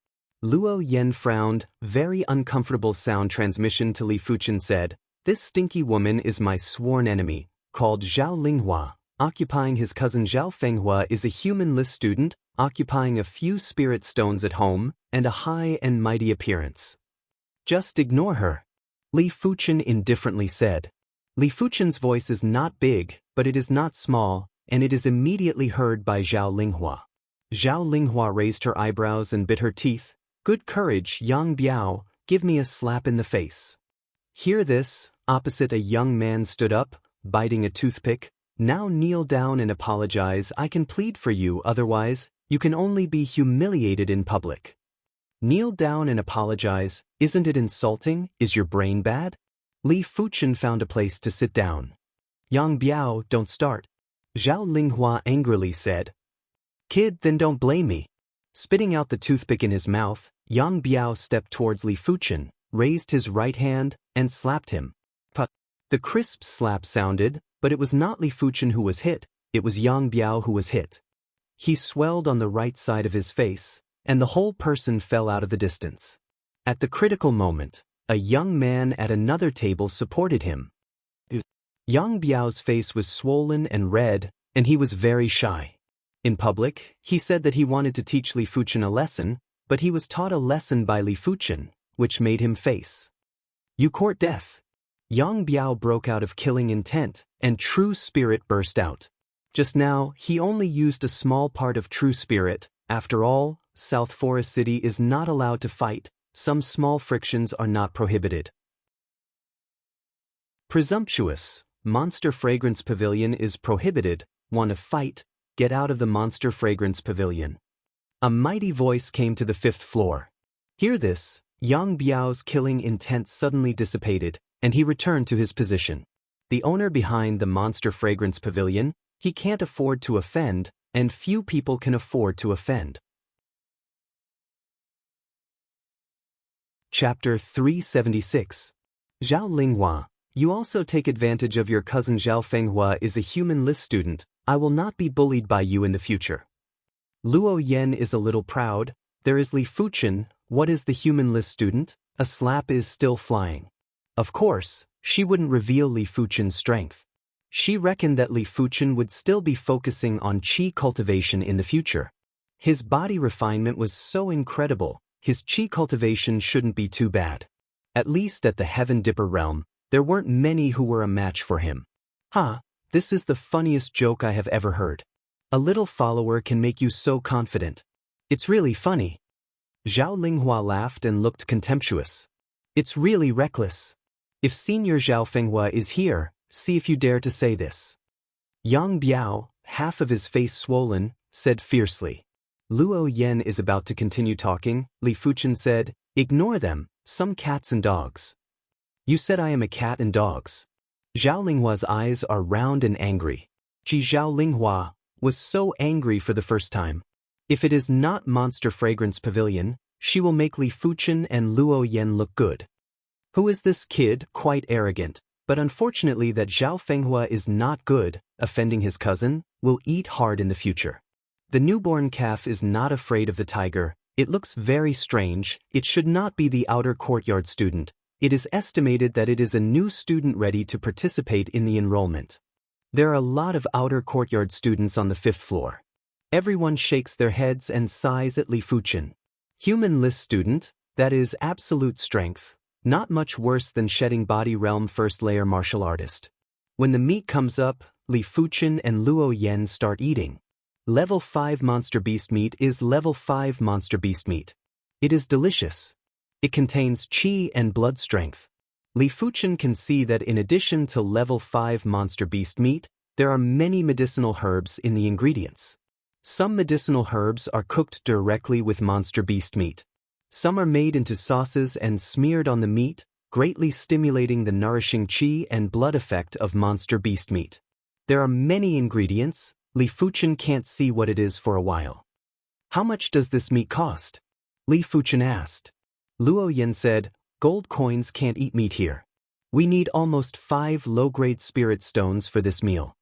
S1: Luo Yen frowned, very uncomfortable sound transmission to Li Fuchen said, "This stinky woman is my sworn enemy, called Zhao Linghua. Occupying his cousin Zhao Fenghua is a humanless student, occupying a few spirit stones at home, and a high and mighty appearance. Just ignore her," Li Fuchen indifferently said. Li Fuchen's voice is not big, but it is not small, and it is immediately heard by Zhao Linghua. Zhao Linghua raised her eyebrows and bit her teeth. "Good courage, Yang Biao, give me a slap in the face." Hear this, opposite a young man stood up, biting a toothpick. "Now kneel down and apologize, I can plead for you, otherwise, you can only be humiliated in public." Kneel down and apologize, isn't it insulting? Is your brain bad? Li Fuchen found a place to sit down. "Yang Biao, don't start," Zhao Linghua angrily said. "Kid, then don't blame me." Spitting out the toothpick in his mouth, Yang Biao stepped towards Li Fuchen, raised his right hand, and slapped him. But the crisp slap sounded, but it was not Li Fuchen who was hit, it was Yang Biao who was hit. He swelled on the right side of his face, and the whole person fell out of the distance. At the critical moment, a young man at another table supported him. Yang Biao's face was swollen and red, and he was very shy. In public, he said that he wanted to teach Li Fuchen a lesson, but he was taught a lesson by Li Fuchen, which made him face. "You court death." Yang Biao broke out of killing intent, and true spirit burst out. Just now, he only used a small part of true spirit. After all, South Forest City is not allowed to fight. Some small frictions are not prohibited. Presumptuous. Monster Fragrance Pavilion is prohibited. Want to fight? Get out of the Monster Fragrance Pavilion. A mighty voice came to the 5th floor. Hear this, Yang Biao's killing intent suddenly dissipated, and he returned to his position. The owner behind the Monster Fragrance Pavilion, he can't afford to offend, and few people can afford to offend. Chapter 376. Zhao Linghua, you also take advantage of your cousin Zhao Fenghua is a human-list student. I will not be bullied by you in the future. Luo Yen is a little proud. There is Li Fuchen. What is the human-list student? A slap is still flying. Of course, she wouldn't reveal Li Fuchen's strength. She reckoned that Li Fuchen would still be focusing on qi cultivation in the future. His body refinement was so incredible, his qi cultivation shouldn't be too bad. At least at the Heaven Dipper realm, there weren't many who were a match for him. This is the funniest joke I have ever heard. A little follower can make you so confident. It's really funny. Zhao Linghua laughed and looked contemptuous. It's really reckless. If Senior Zhao Fenghua is here, see if you dare to say this. Yang Biao, half of his face swollen, said fiercely. Luo Yen is about to continue talking. Li Fuchen said, ignore them, some cats and dogs. You said I am a cat and dogs. Zhao Linghua's eyes are round and angry. Zhao Linghua was so angry for the first time. If it is not Monster Fragrance Pavilion, she will make Li Fuchen and Luo Yen look good. Who is this kid? Quite arrogant, but unfortunately that Zhao Fenghua is not good, offending his cousin, will eat hard in the future. The newborn calf is not afraid of the tiger. It looks very strange. It should not be the outer courtyard student. It is estimated that it is a new student ready to participate in the enrollment. There are a lot of outer courtyard students on the 5th floor. Everyone shakes their heads and sighs at Li Fuchen. Human list student, that is absolute strength, not much worse than shedding body realm first layer martial artist. When the meat comes up, Li Fuchen and Luo Yen start eating. Level 5 monster beast meat is level 5 monster beast meat. It is delicious. It contains qi and blood strength. Li Fuchen can see that in addition to level 5 monster beast meat, there are many medicinal herbs in the ingredients. Some medicinal herbs are cooked directly with monster beast meat. Some are made into sauces and smeared on the meat, greatly stimulating the nourishing qi and blood effect of monster beast meat. There are many ingredients. Li Fuchen can't see what it is for a while. How much does this meat cost? Li Fuchen asked. Luo Yen said, gold coins can't eat meat here. We need almost 5 low-grade spirit stones for this meal.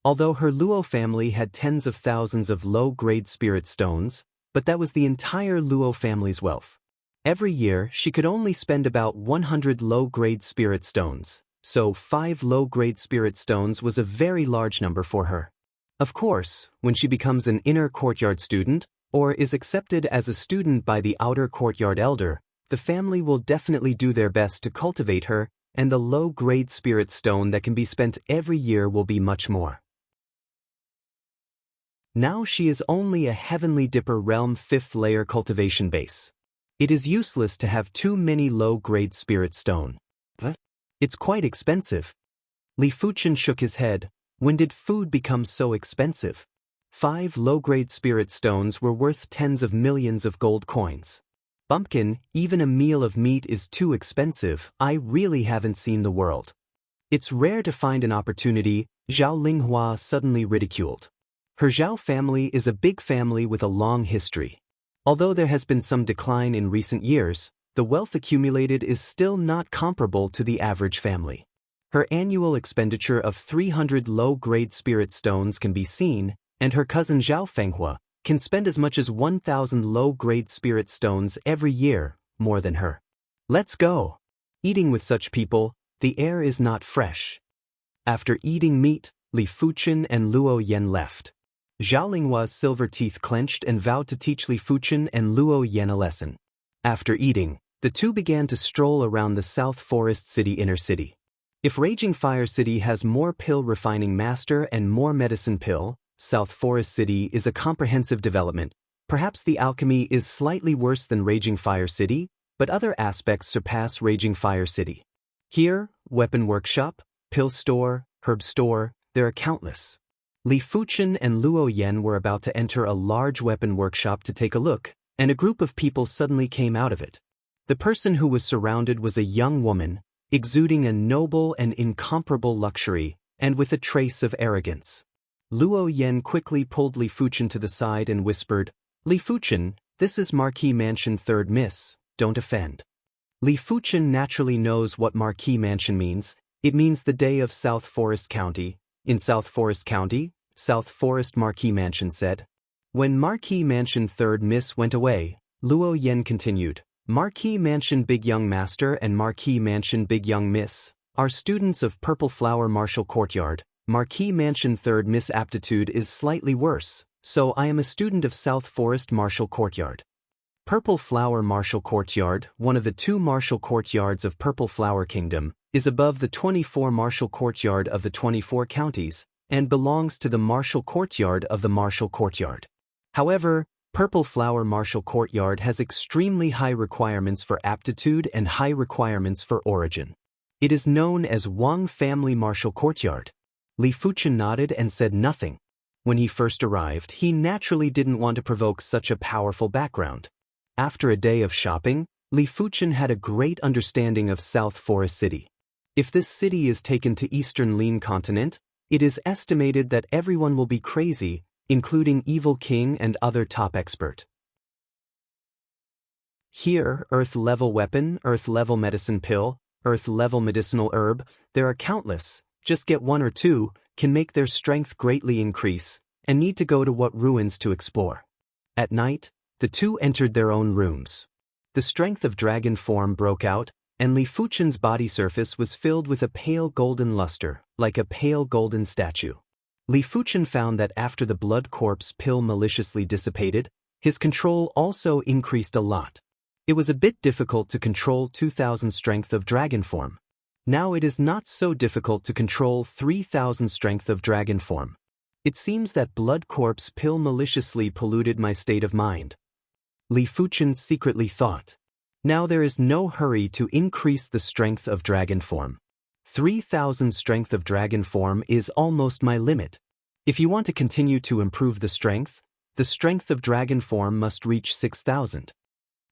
S1: Although her Luo family had tens of thousands of low-grade spirit stones, but that was the entire Luo family's wealth. Every year, she could only spend about 100 low-grade spirit stones, so 5 low-grade spirit stones was a very large number for her. Of course, when she becomes an inner courtyard student, or is accepted as a student by the outer courtyard elder, the family will definitely do their best to cultivate her, and the low-grade spirit stone that can be spent every year will be much more. Now she is only a Heavenly Dipper Realm 5th layer cultivation base. It is useless to have too many low-grade spirit stone. But it's quite expensive. Li Fuchen shook his head. When did food become so expensive? 5 low-grade spirit stones were worth tens of millions of gold coins. Bumpkin, even a meal of meat is too expensive. I really haven't seen the world. It's rare to find an opportunity, Zhao Linghua suddenly ridiculed. Her Zhao family is a big family with a long history. Although there has been some decline in recent years, the wealth accumulated is still not comparable to the average family. Her annual expenditure of 300 low-grade spirit stones can be seen, and her cousin Zhao Fenghua can spend as much as 1,000 low-grade spirit stones every year, more than her. Let's go. Eating with such people, the air is not fresh. After eating meat, Li Fuchen and Luo Yen left. Zhao Linghua's silver teeth clenched and vowed to teach Li Fuchen and Luo Yen a lesson. After eating, the two began to stroll around the South Forest City inner city. If Raging Fire City has more pill refining master and more medicine pill, South Forest City is a comprehensive development. Perhaps the alchemy is slightly worse than Raging Fire City, but other aspects surpass Raging Fire City. Here, weapon workshop, pill store, herb store, there are countless. Li Fuchen and Luo Yen were about to enter a large weapon workshop to take a look, and a group of people suddenly came out of it. The person who was surrounded was a young woman, exuding a noble and incomparable luxury, and with a trace of arrogance. Luo Yen quickly pulled Li Fuchen to the side and whispered, Li Fuchen, this is Marquis Mansion 3rd Miss, don't offend. Li Fuchen naturally knows what Marquis Mansion means. It means the day of South Forest County. In South Forest County, South Forest Marquis Mansion said. When Marquis Mansion 3rd Miss went away, Luo Yen continued, Marquis Mansion Big Young Master and Marquis Mansion Big Young Miss are students of Purple Flower Martial Courtyard. Marquis Mansion 3rd misaptitude is slightly worse, so I am a student of South Forest Martial Courtyard. Purple Flower Martial Courtyard, one of the 2 martial courtyards of Purple Flower Kingdom, is above the 24 martial courtyard of the 24 counties, and belongs to the martial courtyard of the martial courtyard. However, Purple Flower Martial Courtyard has extremely high requirements for aptitude and high requirements for origin. It is known as Wang Family Martial Courtyard. Li Fuchen nodded and said nothing. When he first arrived, he naturally didn't want to provoke such a powerful background. After a day of shopping, Li Fuchen had a great understanding of South Forest City. If this city is taken to Eastern Lin Continent, it is estimated that everyone will be crazy, including Evil King and other top expert. Here, Earth-level weapon, Earth-level medicine pill, Earth-level medicinal herb, there are countless, just get 1 or 2, can make their strength greatly increase, and need to go to what ruins to explore. At night, the 2 entered their own rooms. The strength of dragon form broke out, and Li Fuchen's body surface was filled with a pale golden luster, like a pale golden statue. Li Fuchen found that after the blood corpse pill maliciously dissipated, his control also increased a lot. It was a bit difficult to control 2,000 strength of dragon form. Now it is not so difficult to control 3,000 strength of dragon form. It seems that blood corpse pill maliciously polluted my state of mind. Li Fuchen secretly thought. Now there is no hurry to increase the strength of dragon form. 3,000 strength of dragon form is almost my limit. If you want to continue to improve the strength of dragon form must reach 6,000.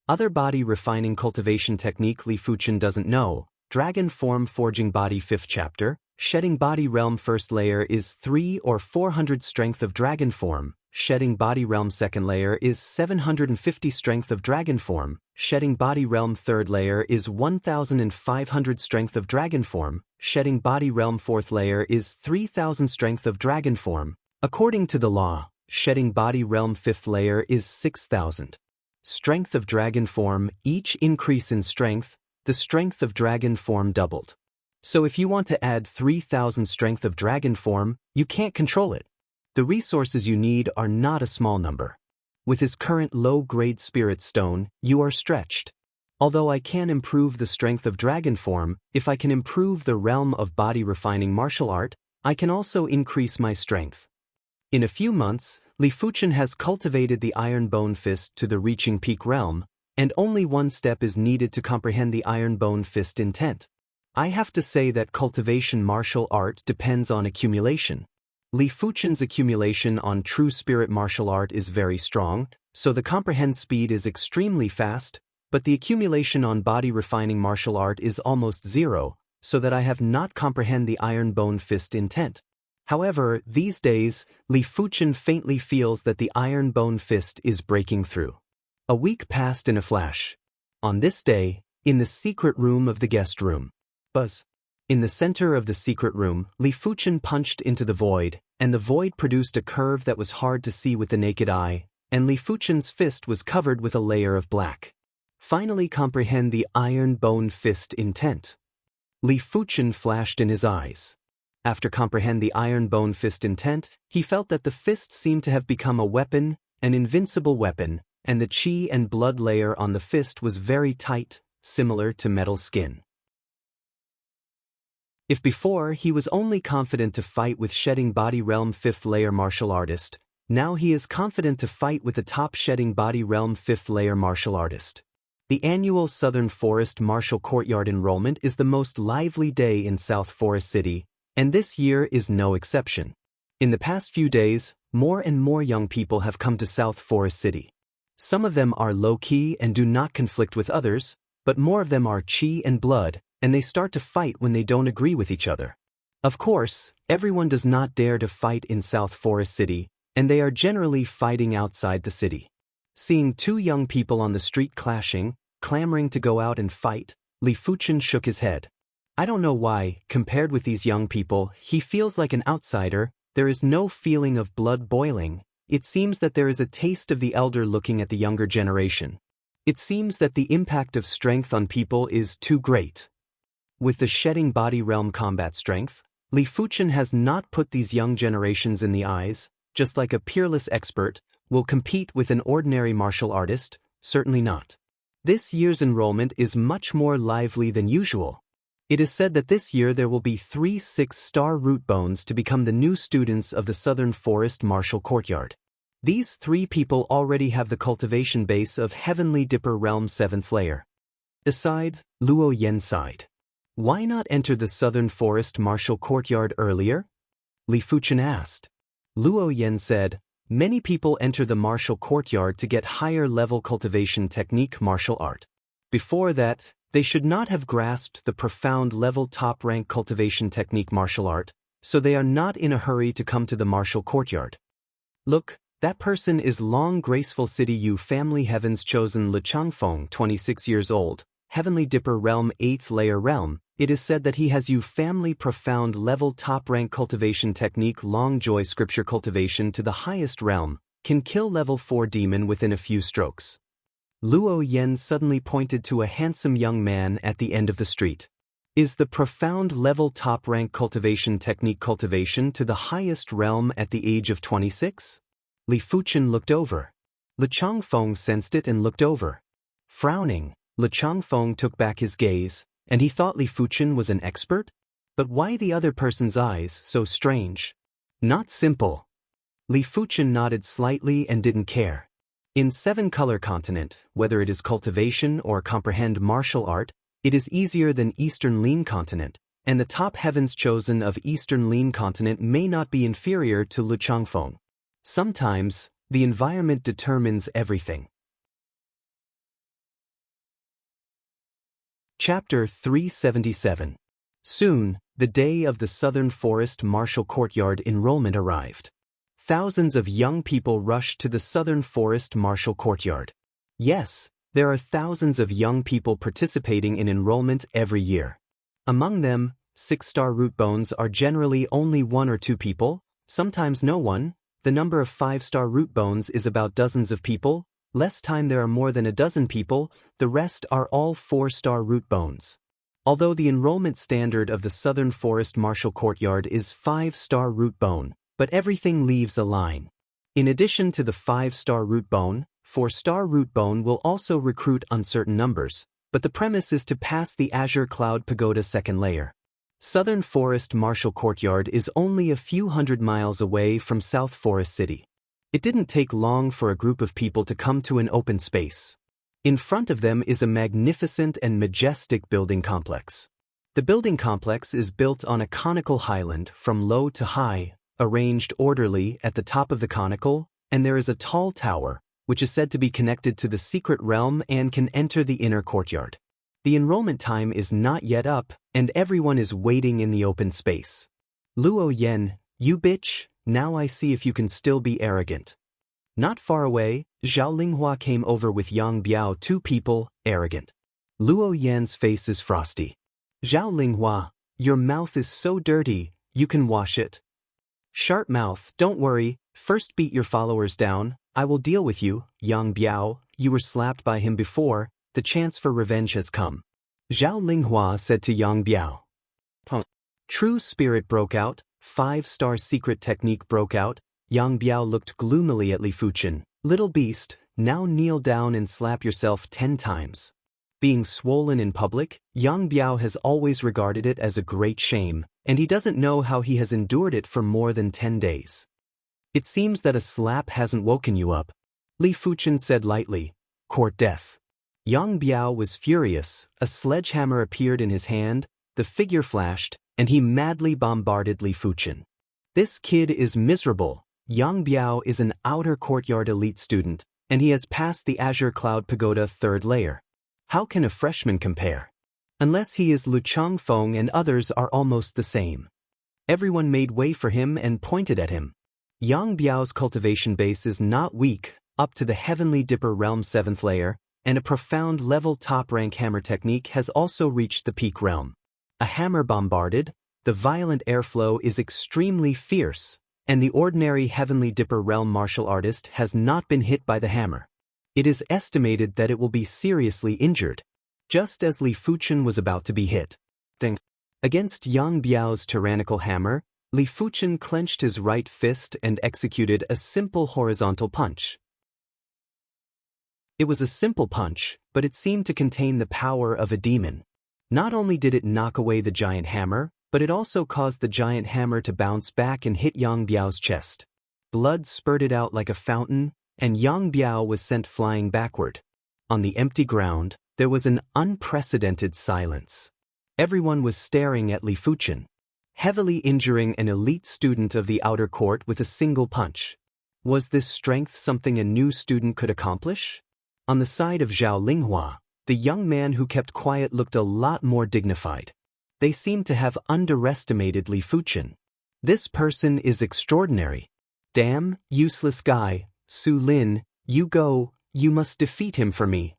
S1: Other body refining cultivation technique Li Fuchen doesn't know. Dragon form forging body 5th chapter, shedding body realm 1st layer is 3 or 400 strength of dragon form, shedding body realm 2nd layer is 750 strength of dragon form, shedding body realm 3rd layer is 1,500 strength of dragon form, shedding body realm 4th layer is 3,000 strength of dragon form. According to the law, shedding body realm 5th layer is 6,000. Strength of dragon form, each increase in strength, the strength of dragon form doubled. So if you want to add 3,000 strength of dragon form, you can't control it. The resources you need are not a small number. With his current low-grade spirit stone, you are stretched. Although I can improve the strength of dragon form, if I can improve the realm of body refining martial art, I can also increase my strength. In a few months, Li Fuchen has cultivated the Iron Bone Fist to the reaching peak realm, and only 1 step is needed to comprehend the Iron Bone Fist intent. I have to say that cultivation martial art depends on accumulation. Li Fuchen's accumulation on true spirit martial art is very strong, so the comprehend speed is extremely fast, but the accumulation on body refining martial art is almost 0, so that I have not comprehend the Iron Bone Fist intent. However, these days, Li Fuchen faintly feels that the Iron Bone Fist is breaking through. A week passed in a flash. On this day, in the secret room of the guest room. Buzz. In the center of the secret room, Li Fuchen punched into the void, and the void produced a curve that was hard to see with the naked eye, and Li Fuchen's fist was covered with a layer of black. Finally comprehend the Iron Bone Fist intent. Li Fuchen flashed in his eyes. After comprehend the Iron Bone Fist intent, he felt that the fist seemed to have become a weapon, an invincible weapon, and the chi and blood layer on the fist was very tight, similar to metal skin. If before he was only confident to fight with shedding body realm 5th layer martial artist, now he is confident to fight with the top shedding body realm 5th layer martial artist. The annual Southern Forest Martial Courtyard enrollment is the most lively day in South Forest City, and this year is no exception. In the past few days, more and more young people have come to South Forest City. Some of them are low-key and do not conflict with others, but more of them are chi and blood, and they start to fight when they don't agree with each other. Of course, everyone does not dare to fight in South Forest City, and they are generally fighting outside the city. Seeing 2 young people on the street clashing, clamoring to go out and fight, Li Fuchen shook his head. I don't know why, compared with these young people, he feels like an outsider. There is no feeling of blood boiling. It seems that there is a taste of the elder looking at the younger generation. It seems that the impact of strength on people is too great. With the shedding body realm combat strength, Li Fuchen has not put these young generations in the eyes, just like a peerless expert will compete with an ordinary martial artist, certainly not. This year's enrollment is much more lively than usual. It is said that this year there will be 3 6-star root bones to become the new students of the Southern Forest Martial Courtyard. These 3 people already have the cultivation base of Heavenly Dipper Realm 7th layer. Aside, Luo Yen sighed. Why not enter the Southern Forest Martial Courtyard earlier? Li Fuchen asked. Luo Yen said, many people enter the martial courtyard to get higher level cultivation technique martial art. Before that, they should not have grasped the profound level top rank cultivation technique martial art, so they are not in a hurry to come to the martial courtyard. Look, that person is Long Graceful City Yu Family Heaven's chosen Le Changfeng, 26 years old, Heavenly Dipper Realm 8th layer realm. It is said that he has Yu Family profound level top rank cultivation technique Long Joy Scripture cultivation to the highest realm, can kill level 4 demon within a few strokes. Luo Yen suddenly pointed to a handsome young man at the end of the street. Is the profound level top rank cultivation technique cultivation to the highest realm at the age of 26? Li Fuchen looked over. Le Changfeng sensed it and looked over. Frowning, Le Changfeng took back his gaze, and he thought Li Fuchen was an expert? But why the other person's eyes so strange? Not simple. Li Fuchen nodded slightly and didn't care. In 7-color continent, whether it is cultivation or comprehend martial art, it is easier than Eastern Lean continent, and the top heavens chosen of Eastern Lean continent may not be inferior to Le Changfeng. Sometimes, the environment determines everything. Chapter 377. Soon, the day of the Southern Forest Martial Courtyard enrollment arrived. Thousands of young people rushed to the Southern Forest Martial Courtyard. Yes, there are thousands of young people participating in enrollment every year. Among them, 6-star root bones are generally only 1 or 2 people, sometimes no one. The number of 5-star root bones is about dozens of people. Less time there are more than a dozen people, the rest are all 4-star root bones. Although the enrollment standard of the Southern Forest Martial Courtyard is 5-star root bone, but everything leaves a line. In addition to the 5-star root bone, 4-star root bone will also recruit uncertain numbers, but the premise is to pass the Azure Cloud Pagoda 2nd layer. Southern Forest Martial Courtyard is only a few hundred miles away from South Forest City. It didn't take long for a group of people to come to an open space. In front of them is a magnificent and majestic building complex. The building complex is built on a conical highland from low to high, arranged orderly at the top of the conical, and there is a tall tower, which is said to be connected to the secret realm and can enter the inner courtyard. The enrollment time is not yet up, and everyone is waiting in the open space. Luo Yen, you bitch, now I see if you can still be arrogant. Not far away, Zhao Linghua came over with Yang Biao, 2 people, arrogant. Luo Yan's face is frosty. Zhao Linghua, your mouth is so dirty, you can wash it. Sharp mouth, don't worry, first beat your followers down, I will deal with you. Yang Biao, you were slapped by him before, the chance for revenge has come. Zhao Linghua said to Yang Biao. True spirit broke out, 5-star secret technique broke out. Yang Biao looked gloomily at Li Fuchen. Little beast, now kneel down and slap yourself 10 times. Being swollen in public, Yang Biao has always regarded it as a great shame, and he doesn't know how he has endured it for more than 10 days. It seems that a slap hasn't woken you up. Li Fuchen said lightly, court death. Yang Biao was furious, a sledgehammer appeared in his hand, the figure flashed, and he madly bombarded Li Fuchen. This kid is miserable. Yang Biao is an outer courtyard elite student, and he has passed the Azure Cloud Pagoda 3rd layer. How can a freshman compare? Unless he is Lu Changfeng and others are almost the same. Everyone made way for him and pointed at him. Yang Biao's cultivation base is not weak, up to the Heavenly Dipper Realm 7th layer, and a profound level top-rank hammer technique has also reached the peak realm. A hammer bombarded, the violent airflow is extremely fierce, and the ordinary Heavenly Dipper Realm martial artist has not been hit by the hammer. It is estimated that it will be seriously injured, just as Li Fuchen was about to be hit. Against Yang Biao's tyrannical hammer, Li Fuchen clenched his right fist and executed a simple horizontal punch. It was a simple punch, but it seemed to contain the power of a demon. Not only did it knock away the giant hammer, but it also caused the giant hammer to bounce back and hit Yang Biao's chest. Blood spurted out like a fountain, and Yang Biao was sent flying backward. On the empty ground, there was an unprecedented silence. Everyone was staring at Li Fuchen, heavily injuring an elite student of the outer court with a single punch. Was this strength something a new student could accomplish? On the side of Zhao Linghua, the young man who kept quiet looked a lot more dignified. They seemed to have underestimated Li Fuchen. This person is extraordinary. Damn, useless guy, Su Lin, you go, you must defeat him for me.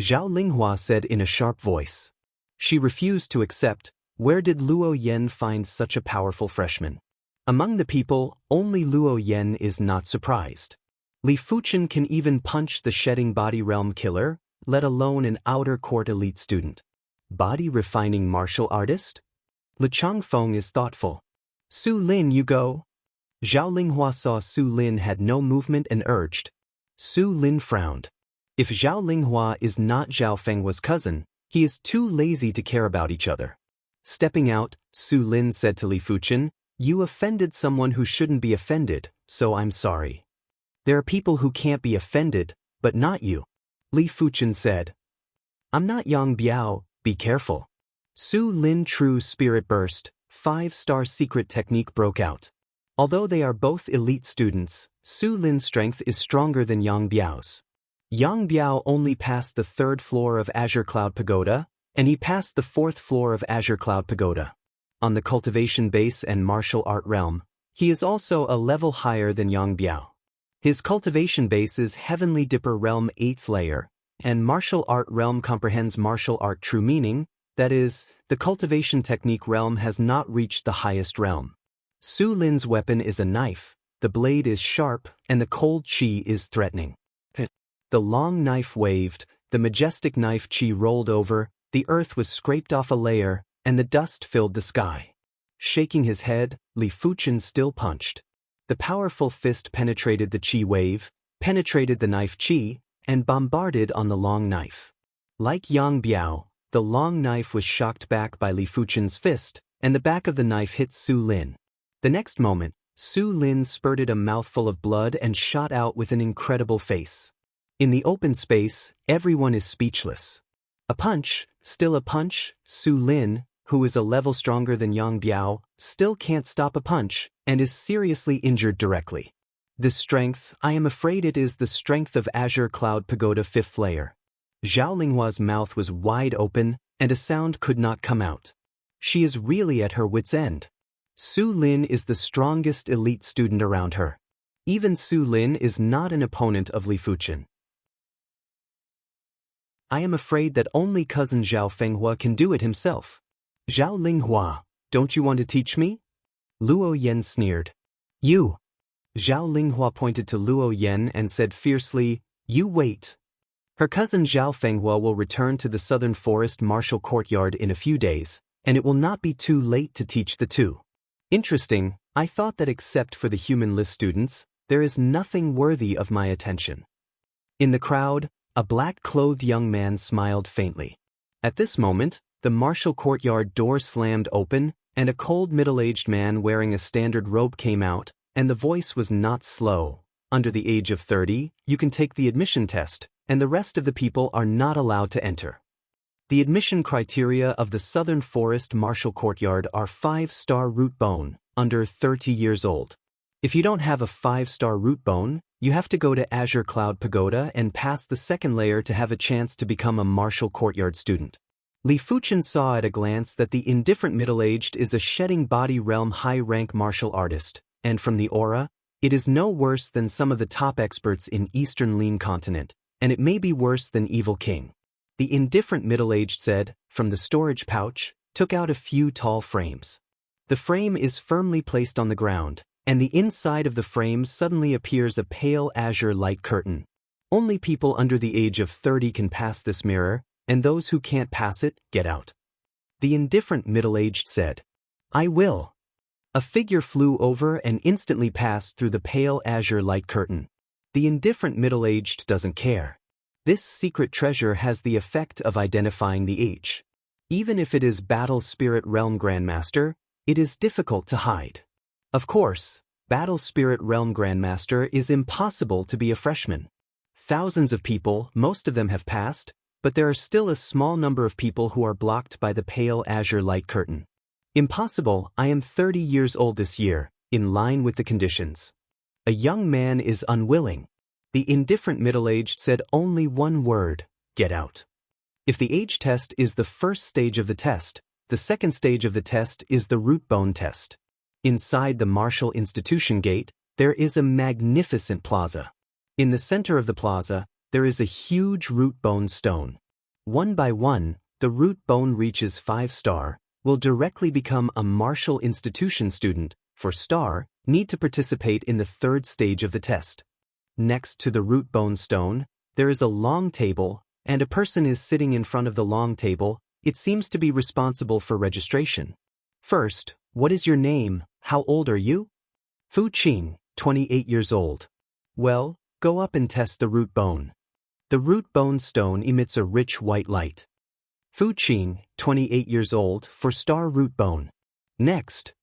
S1: Zhao Linghua said in a sharp voice. She refused to accept. Where did Luo Yen find such a powerful freshman? Among the people, only Luo Yen is not surprised. Li Fuchen can even punch the shedding body realm killer, let alone an outer court elite student. Body refining martial artist? Le Changfeng is thoughtful. Su Lin, you go. Zhao Linghua saw Su Lin had no movement and urged. Su Lin frowned. If Zhao Linghua is not Zhao Fenghua's cousin, he is too lazy to care about each other. Stepping out, Su Lin said to Li Fuchen, you offended someone who shouldn't be offended, so I'm sorry. There are people who can't be offended, but not you. Li Fuchen said. I'm not Yang Biao, be careful. Su Lin true spirit burst, 5-star secret technique broke out. Although they are both elite students, Su Lin's strength is stronger than Yang Biao's. Yang Biao only passed the 3rd floor of Azure Cloud Pagoda, and he passed the 4th floor of Azure Cloud Pagoda. On the cultivation base and martial art realm, he is also a level higher than Yang Biao. His cultivation base is Heavenly Dipper Realm 8th layer, and martial art realm comprehends martial art true meaning, that is, the cultivation technique realm has not reached the highest realm. Su Lin's weapon is a knife, the blade is sharp, and the cold chi is threatening. The long knife waved, the majestic knife chi rolled over, the earth was scraped off a layer, and the dust filled the sky. Shaking his head, Li Fuchen still punched. The powerful fist penetrated the chi wave, penetrated the knife chi, and bombarded on the long knife. Like Yang Biao, the long knife was shocked back by Li Fuchen's fist, and the back of the knife hit Su Lin. The next moment, Su Lin spurted a mouthful of blood and shot out with an incredible face. In the open space, everyone is speechless. A punch, still a punch, Su Lin, who is a level stronger than Yang Biao, still can't stop a punch, and is seriously injured directly. This strength, I am afraid it is the strength of Azure Cloud Pagoda 5th layer. Zhao Linghua's mouth was wide open, and a sound could not come out. She is really at her wit's end. Su Lin is the strongest elite student around her. Even Su Lin is not an opponent of Li Fuchen. I am afraid that only cousin Zhao Fenghua can do it himself. Zhao Linghua, don't you want to teach me? Luo Yen sneered. You. Zhao Linghua pointed to Luo Yen and said fiercely, you wait. Her cousin Zhao Fenghua will return to the Southern Forest Martial Courtyard in a few days, and it will not be too late to teach the two. Interesting, I thought that except for the human-less students, there is nothing worthy of my attention. In the crowd, a black-clothed young man smiled faintly. At this moment, the martial courtyard door slammed open, and a cold middle-aged man wearing a standard robe came out, and the voice was not slow. Under the age of 30, you can take the admission test, and the rest of the people are not allowed to enter. The admission criteria of the Southern Forest Martial Courtyard are 5-star root bone, under 30 years old. If you don't have a 5-star root bone, you have to go to Azure Cloud Pagoda and pass the 2nd layer to have a chance to become a Martial Courtyard student. Li Fuchen saw at a glance that the indifferent middle-aged is a shedding body realm high-rank martial artist, and from the aura, it is no worse than some of the top experts in Eastern Lean Continent, and it may be worse than Evil King. The indifferent middle-aged said, from the storage pouch, took out a few tall frames. The frame is firmly placed on the ground, and the inside of the frame suddenly appears a pale azure light curtain. Only people under the age of 30 can pass this mirror, and those who can't pass it, get out. The indifferent middle-aged said, "I will." A figure flew over and instantly passed through the pale azure light curtain. The indifferent middle-aged doesn't care. This secret treasure has the effect of identifying the age. Even if it is Battle Spirit Realm Grandmaster, it is difficult to hide. Of course, Battle Spirit Realm Grandmaster is impossible to be a freshman. Thousands of people, most of them have passed, but there are still a small number of people who are blocked by the pale azure light curtain. Impossible. I am 30 years old this year, in line with the conditions. A young man is unwilling. The indifferent middle-aged said only one word: get out. If the age test is the first stage of the test, the second stage of the test is the root bone test. Inside the Martial Institution gate, there is a magnificent plaza. In the center of the plaza, there is a huge root bone stone. One by one, the root bone reaches 5-star, will directly become a Martial Institution student, for star, need to participate in the third stage of the test. Next to the root bone stone, there is a long table, and a person is sitting in front of the long table. It seems to be responsible for registration. First, what is your name? How old are you? Fu Qing, 28 years old. Well, go up and test the root bone. The root bone stone emits a rich white light. Fu Qing, 28 years old, for star root bone. Next.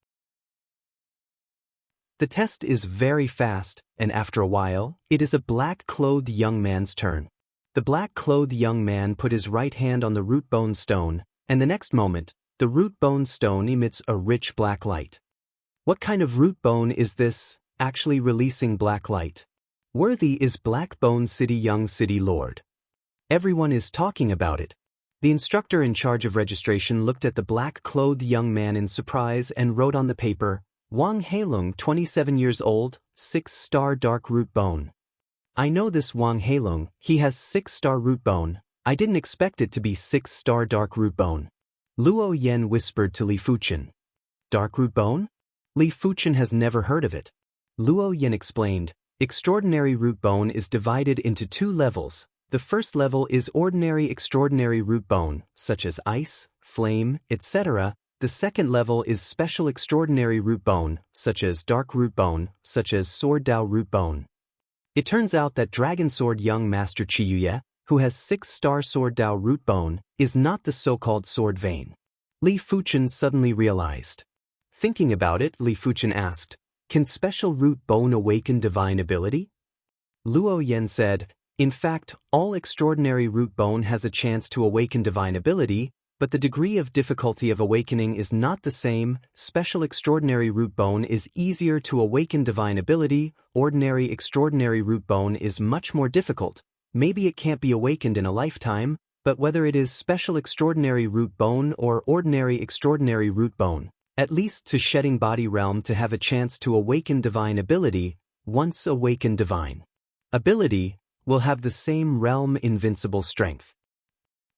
S1: The test is very fast, and after a while, it is a black-clothed young man's turn. The black-clothed young man put his right hand on the root bone stone, and the next moment, the root bone stone emits a rich black light. What kind of root bone is this, actually releasing black light? Worthy is Black Bone City Young City Lord. Everyone is talking about it. The instructor in charge of registration looked at the black-clothed young man in surprise and wrote on the paper, Wang Heilong, 27 years old, 6-star dark root bone. I know this Wang Heilong, he has 6-star root bone. I didn't expect it to be 6-star dark root bone. Luo Yen whispered to Li Fuchen. Dark root bone? Li Fuchen has never heard of it. Luo Yen explained, extraordinary root bone is divided into 2 levels. The first level is ordinary extraordinary root bone, such as ice, flame, etc. The second level is special extraordinary root bone, such as dark root bone, such as sword Dao root bone. It turns out that Dragon Sword Young Master Chiyuye, who has 6-star sword Dao root bone, is not the so-called sword vein. Li Fuchen suddenly realized. Thinking about it, Li Fuchen asked, can special root bone awaken divine ability? Luo Yen said, in fact, all extraordinary root bone has a chance to awaken divine ability, but the degree of difficulty of awakening is not the same. Special extraordinary root bone is easier to awaken divine ability, ordinary extraordinary root bone is much more difficult. Maybe it can't be awakened in a lifetime, but whether it is special extraordinary root bone or ordinary extraordinary root bone, at least to shedding body realm to have a chance to awaken divine ability, once awakened divine ability, will have the same realm invincible strength.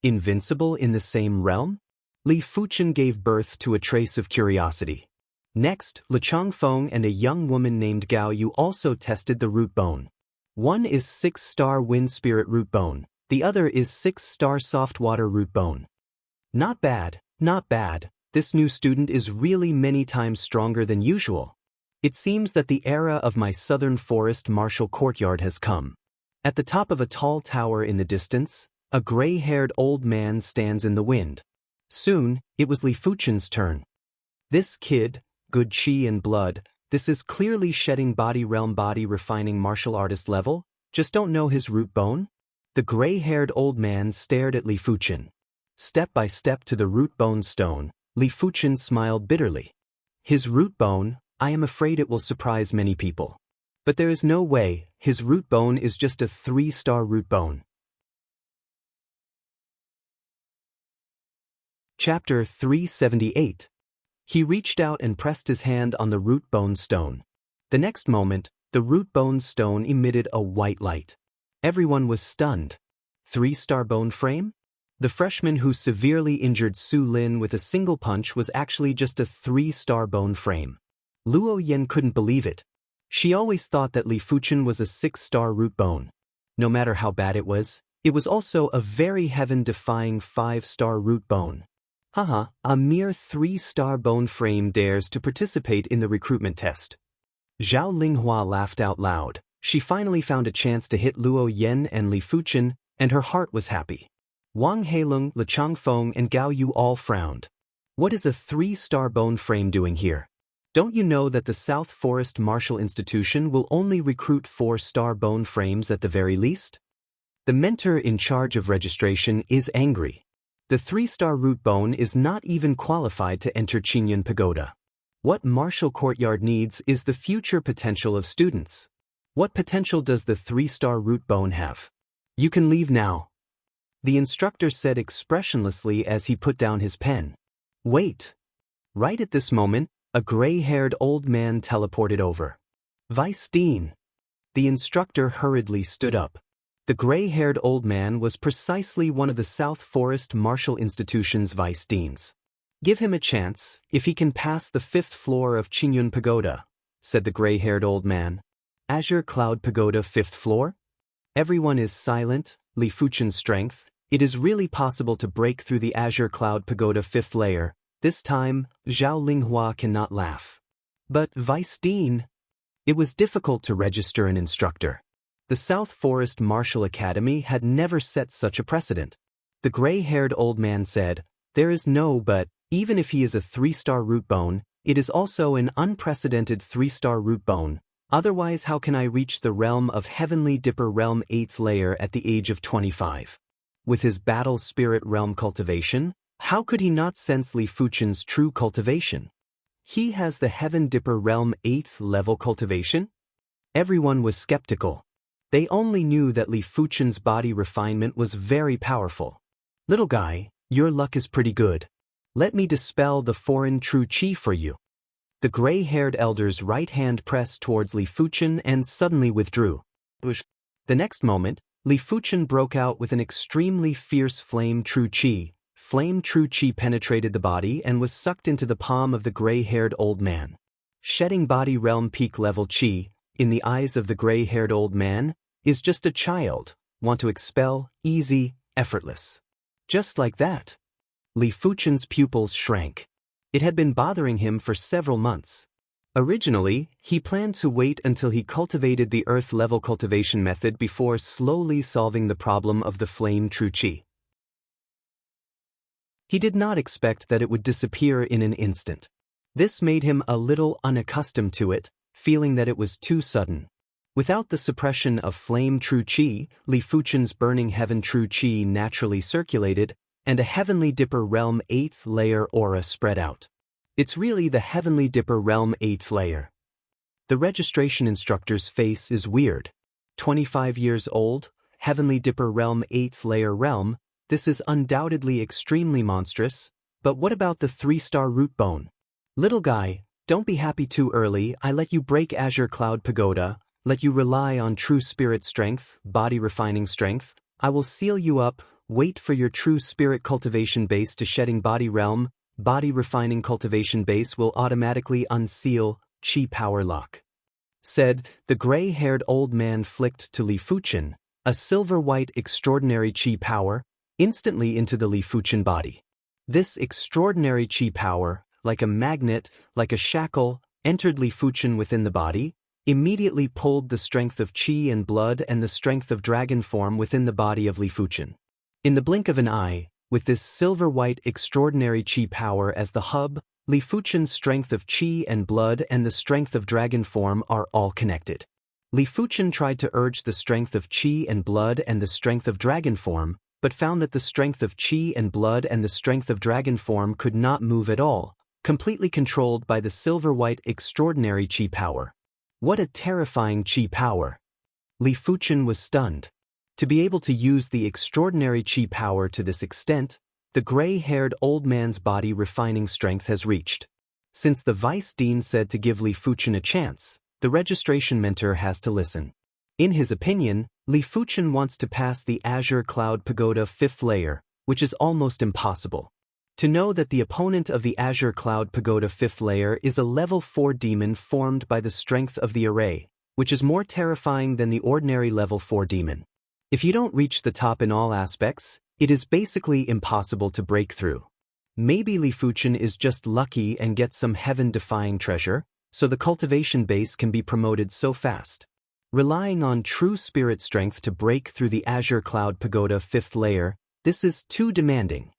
S1: Invincible in the same realm? Li Fuchen gave birth to a trace of curiosity. Next, Le Changfeng and a young woman named Gao Yu also tested the root bone. One is 6-star wind spirit root bone, the other is 6-star soft water root bone. Not bad, not bad. This new student is really many times stronger than usual. It seems that the era of my southern forest martial courtyard has come. At the top of a tall tower in the distance, a gray-haired old man stands in the wind. Soon, it was Li Fuchen's turn. This kid, good chi and blood, this is clearly shedding body realm body refining martial artist level, just don't know his root bone? The gray-haired old man stared at Li Fuchen. Step by step to the root bone stone, Li Fuchen smiled bitterly. His root bone, I am afraid it will surprise many people. But there is no way, his root bone is just a 3-star root bone. Chapter 378. He reached out and pressed his hand on the root bone stone. The next moment, the root bone stone emitted a white light. Everyone was stunned. 3-star bone frame? The freshman who severely injured Su Lin with a single punch was actually just a 3-star bone frame. Luo Yen couldn't believe it. She always thought that Li Fuchen was a 6-star root bone. No matter how bad it was also a very heaven-defying 5-star root bone. Haha, a mere 3-star bone frame dares to participate in the recruitment test. Zhao Linghua laughed out loud. She finally found a chance to hit Luo Yen and Li Fuchen, and her heart was happy. Wang Heilong, Le Changfeng, and Gao Yu all frowned. What is a 3-star bone frame doing here? Don't you know that the South Forest Martial Institution will only recruit 4-star bone frames at the very least? The mentor in charge of registration is angry. The 3-star root bone is not even qualified to enter Qingyun Pagoda. What martial courtyard needs is the future potential of students. What potential does the 3-star root bone have? You can leave now. The instructor said expressionlessly as he put down his pen. Wait. Right at this moment, a gray-haired old man teleported over. Vice Dean. The instructor hurriedly stood up. The gray-haired old man was precisely one of the South Forest Martial Institution's vice deans. Give him a chance, if he can pass the 5th floor of Qingyun Pagoda, said the gray-haired old man. Azure Cloud Pagoda 5th floor? Everyone is silent. Li Fuchen's strength. It is really possible to break through the Azure Cloud Pagoda 5th layer. This time, Zhao Linghua cannot laugh. But, Vice Dean, it was difficult to register an instructor. The South Forest Martial Academy had never set such a precedent. The gray-haired old man said, there is no but, even if he is a 3-star root bone, it is also an unprecedented 3-star root bone. Otherwise, how can I reach the realm of Heavenly Dipper Realm 8th layer at the age of 25? With his battle spirit realm cultivation, how could he not sense Li Fuchen's true cultivation? He has the Heaven Dipper Realm 8th level cultivation? Everyone was skeptical. They only knew that Li Fuchen's body refinement was very powerful. Little guy, your luck is pretty good. Let me dispel the foreign true chi for you. The gray-haired elder's right hand pressed towards Li Fuchen and suddenly withdrew. The next moment, Li Fuchen broke out with an extremely fierce flame true chi. Flame true chi penetrated the body and was sucked into the palm of the gray-haired old man. Shedding body realm peak level chi, in the eyes of the gray-haired old man, is just a child. Want to expel, easy, effortless. Just like that. Li Fuchen's pupils shrank. It had been bothering him for several months. Originally, he planned to wait until he cultivated the earth-level cultivation method before slowly solving the problem of the flame true chi. He did not expect that it would disappear in an instant. This made him a little unaccustomed to it, feeling that it was too sudden. Without the suppression of flame true chi, Li Fuchen's burning heaven true chi naturally circulated, and a Heavenly Dipper Realm 8th layer aura spread out. It's really the Heavenly Dipper Realm 8th layer. The registration instructor's face is weird. 25 years old, Heavenly Dipper Realm 8th layer realm, this is undoubtedly extremely monstrous, but what about the 3-star root bone? Little guy, don't be happy too early. I let you break Azure Cloud Pagoda, let you rely on true spirit strength, body refining strength. I will seal you up. Wait for your true spirit cultivation base to shedding body realm. Body refining cultivation base will automatically unseal chi power lock. Said, the gray-haired old man flicked to Li Fuchen, a silver-white extraordinary chi power, instantly into the Li Fuchen body. This extraordinary chi power, like a magnet, like a shackle, entered Li Fuchen within the body, immediately pulled the strength of chi and blood and the strength of dragon form within the body of Li Fuchen. In the blink of an eye, with this silver-white extraordinary chi power as the hub, Li Fuchen's strength of chi and blood and the strength of dragon form are all connected. Li Fuchen tried to urge the strength of chi and blood and the strength of dragon form, but found that the strength of chi and blood and the strength of dragon form could not move at all, completely controlled by the silver-white extraordinary chi power. What a terrifying chi power! Li Fuchen was stunned. To be able to use the extraordinary chi power to this extent, the gray-haired old man's body refining strength has reached. Since the vice dean said to give Li Fuchen a chance, the registration mentor has to listen. In his opinion, Li Fuchen wants to pass the Azure Cloud Pagoda 5th layer, which is almost impossible. To know that the opponent of the Azure Cloud Pagoda 5th layer is a level 4 demon formed by the strength of the array, which is more terrifying than the ordinary level 4 demon. If you don't reach the top in all aspects, it is basically impossible to break through. Maybe Li Fuchen is just lucky and gets some heaven-defying treasure, so the cultivation base can be promoted so fast. Relying on true spirit strength to break through the Azure Cloud Pagoda 5th layer, this is too demanding.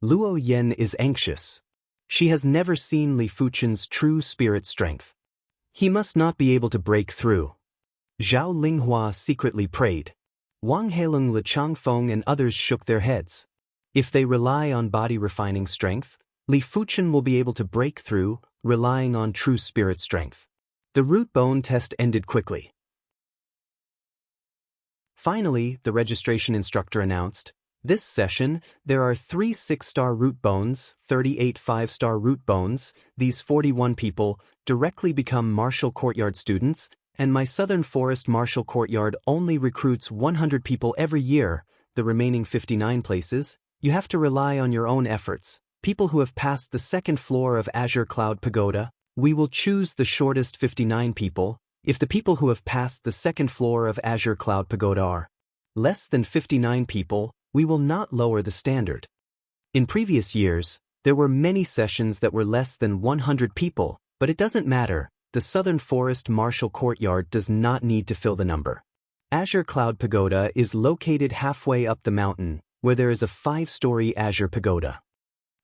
S1: Luo Yan is anxious. She has never seen Li Fuchen's true spirit strength. He must not be able to break through. Zhao Linghua secretly prayed. Wang Heilong, Le Changfeng and others shook their heads. If they rely on body-refining strength, Li Fuchen will be able to break through, relying on true spirit strength. The root bone test ended quickly. Finally, the registration instructor announced, "This session, there are 3 6-star root bones, 38 5-star root bones. These 41 people directly become Martial Courtyard students, and my Southern Forest Martial Courtyard only recruits 100 people every year. The remaining 59 places, you have to rely on your own efforts. People who have passed the 2nd floor of Azure Cloud Pagoda, we will choose the shortest 59 people. If the people who have passed the 2nd floor of Azure Cloud Pagoda are less than 59 people, we will not lower the standard." In previous years, there were many sessions that were less than 100 people, but it doesn't matter. The Southern Forest Martial Courtyard does not need to fill the number. Azure Cloud Pagoda is located halfway up the mountain, where there is a 5-story Azure Pagoda.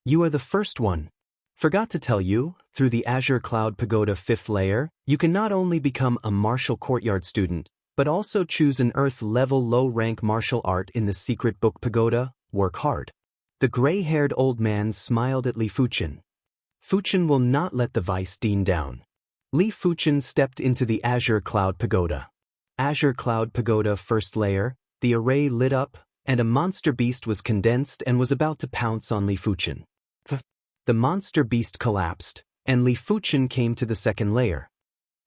S1: You are the first one. Forgot to tell you, through the Azure Cloud Pagoda 5th layer, you can not only become a Martial Courtyard student, but also choose an Earth-level low-rank martial art in the Secret Book Pagoda. Work hard. The gray-haired old man smiled at Li Fuchen. Fuchen will not let the Vice Dean down. Li Fuchen stepped into the Azure Cloud Pagoda. Azure Cloud Pagoda 1st layer, the array lit up, and a monster beast was condensed and was about to pounce on Li Fuchen. The monster beast collapsed, and Li Fuchen came to the 2nd layer.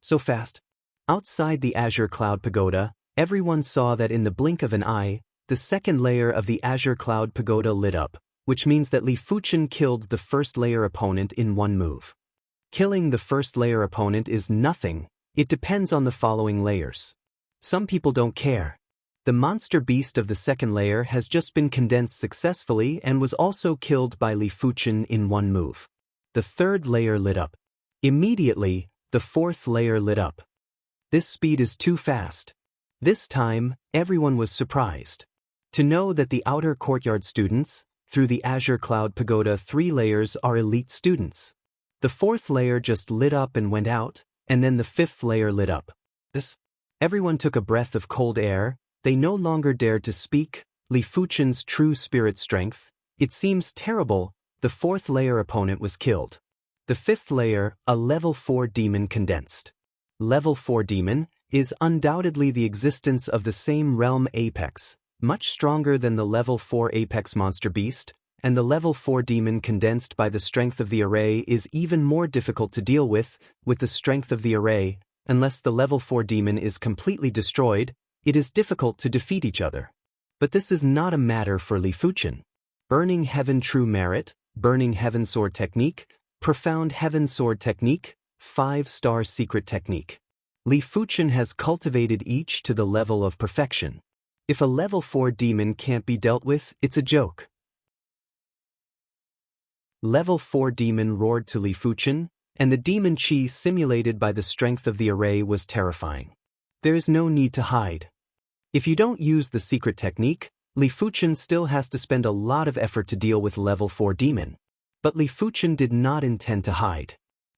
S1: So fast. Outside the Azure Cloud Pagoda, everyone saw that in the blink of an eye, the 2nd layer of the Azure Cloud Pagoda lit up, which means that Li Fuchen killed the 1st layer opponent in one move. Killing the 1st layer opponent is nothing, it depends on the following layers. Some people don't care. The monster beast of the 2nd layer has just been condensed successfully and was also killed by Li Fuchen in one move. The 3rd layer lit up. Immediately, the 4th layer lit up. This speed is too fast. This time, everyone was surprised to know that the outer courtyard students, through the Azure Cloud Pagoda 3 layers, are elite students. The 4th layer just lit up and went out, and then the 5th layer lit up. Everyone took a breath of cold air. They no longer dared to speak. Li Fuchen's true spirit strength. It seems terrible. The 4th layer opponent was killed. The 5th layer, a level 4 demon condensed. Level 4 demon is undoubtedly the existence of the same realm apex, much stronger than the level 4 apex monster beast, and the level 4 demon condensed by the strength of the array is even more difficult to deal with the strength of the array. Unless the level 4 demon is completely destroyed, it is difficult to defeat each other. But this is not a matter for Li Fuchen. Burning Heaven True Merit, Burning Heaven Sword Technique, Profound Heaven Sword Technique, 5-star Secret Technique. Li Fuchen has cultivated each to the level of perfection. If a level 4 demon can't be dealt with, it's a joke. Level 4 demon roared to Li Fuchen, and the demon chi simulated by the strength of the array was terrifying. There is no need to hide. If you don't use the secret technique, Li Fuchen still has to spend a lot of effort to deal with level 4 demon. But Li Fuchen did not intend to hide.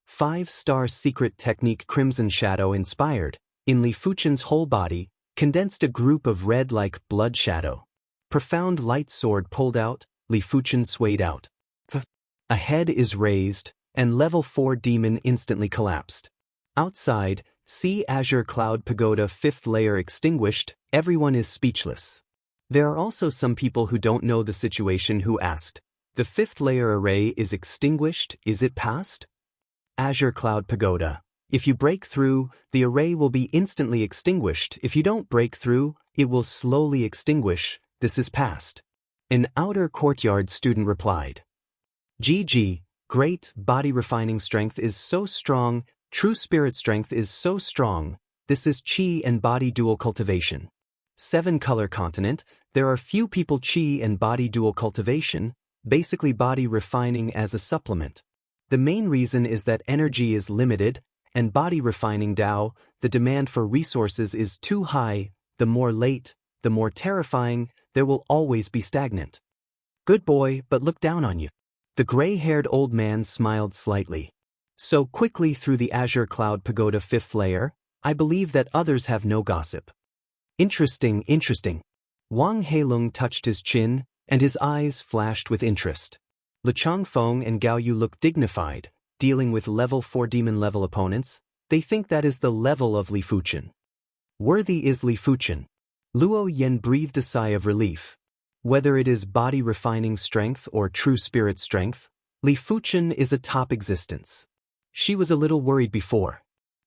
S1: 5-star secret technique Crimson Shadow inspired, in Li Fuchen's whole body, condensed a group of red like blood shadow. Profound light sword pulled out, Li Fuchen swayed out. A head is raised, and level 4 demon instantly collapsed. Outside, see Azure Cloud Pagoda 5th layer extinguished, everyone is speechless. There are also some people who don't know the situation who asked, the 5th layer array is extinguished, is it past? Azure Cloud Pagoda. If you break through, the array will be instantly extinguished. If you don't break through, it will slowly extinguish. This is past. An outer courtyard student replied. GG, great body refining strength is so strong, true spirit strength is so strong. This is chi and body dual cultivation. 7-color continent, there are few people chi and body dual cultivation, basically body refining as a supplement. The main reason is that energy is limited, and body refining Dao, the demand for resources is too high. The more late, the more terrifying, there will always be stagnant. Good boy, but look down on you. The gray-haired old man smiled slightly. So quickly through the Azure Cloud Pagoda 5th layer, I believe that others have no gossip. Interesting, interesting. Wang Heilong touched his chin, and his eyes flashed with interest. Le Changfeng and Gao Yu look dignified, dealing with level 4 demon-level opponents. They think that is the level of Li Fuchen. Worthy is Li Fuchen. Luo Yen breathed a sigh of relief. Whether it is body-refining strength or true spirit strength, Li Fuchen is a top existence. She was a little worried before.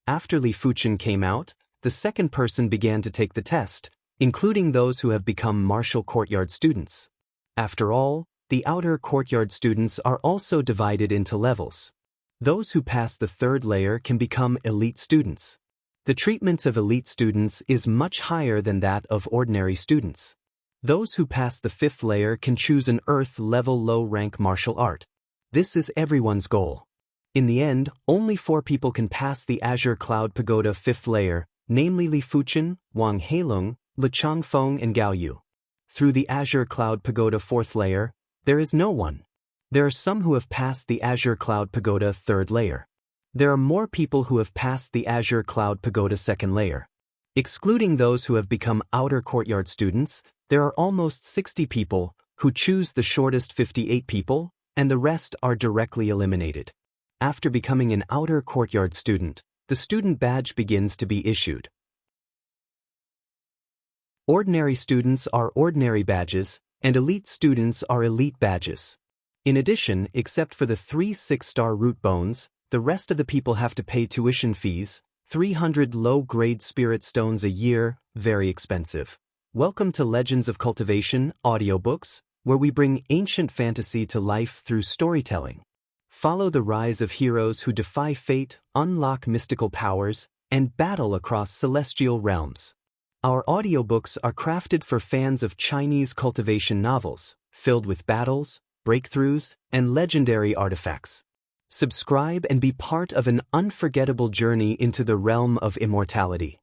S1: After Li Fuchen came out, the second person began to take the test, including those who have become martial courtyard students. After all, the outer courtyard students are also divided into levels. Those who pass the 3rd layer can become elite students. The treatment of elite students is much higher than that of ordinary students. Those who pass the 5th layer can choose an Earth-level low-rank martial art. This is everyone's goal. In the end, only 4 people can pass the Azure Cloud Pagoda 5th layer, namely Li Fuchen, Wang Heilong, Le Changfeng and Gao Yu. Through the Azure Cloud Pagoda 4th layer, there is no one. There are some who have passed the Azure Cloud Pagoda 3rd layer. There are more people who have passed the Azure Cloud Pagoda 2nd layer. Excluding those who have become outer courtyard students, there are almost 60 people who choose the shortest 58 people, and the rest are directly eliminated. After becoming an outer courtyard student, the student badge begins to be issued. Ordinary students are ordinary badges, and elite students are elite badges. In addition, except for the 3 6-star root bones, the rest of the people have to pay tuition fees, 300 low-grade spirit stones a year, very expensive. Welcome to Legends of Cultivation, audiobooks, where we bring ancient fantasy to life through storytelling. Follow the rise of heroes who defy fate, unlock mystical powers, and battle across celestial realms. Our audiobooks are crafted for fans of Chinese cultivation novels, filled with battles, breakthroughs, and legendary artifacts. Subscribe and be part of an unforgettable journey into the realm of immortality.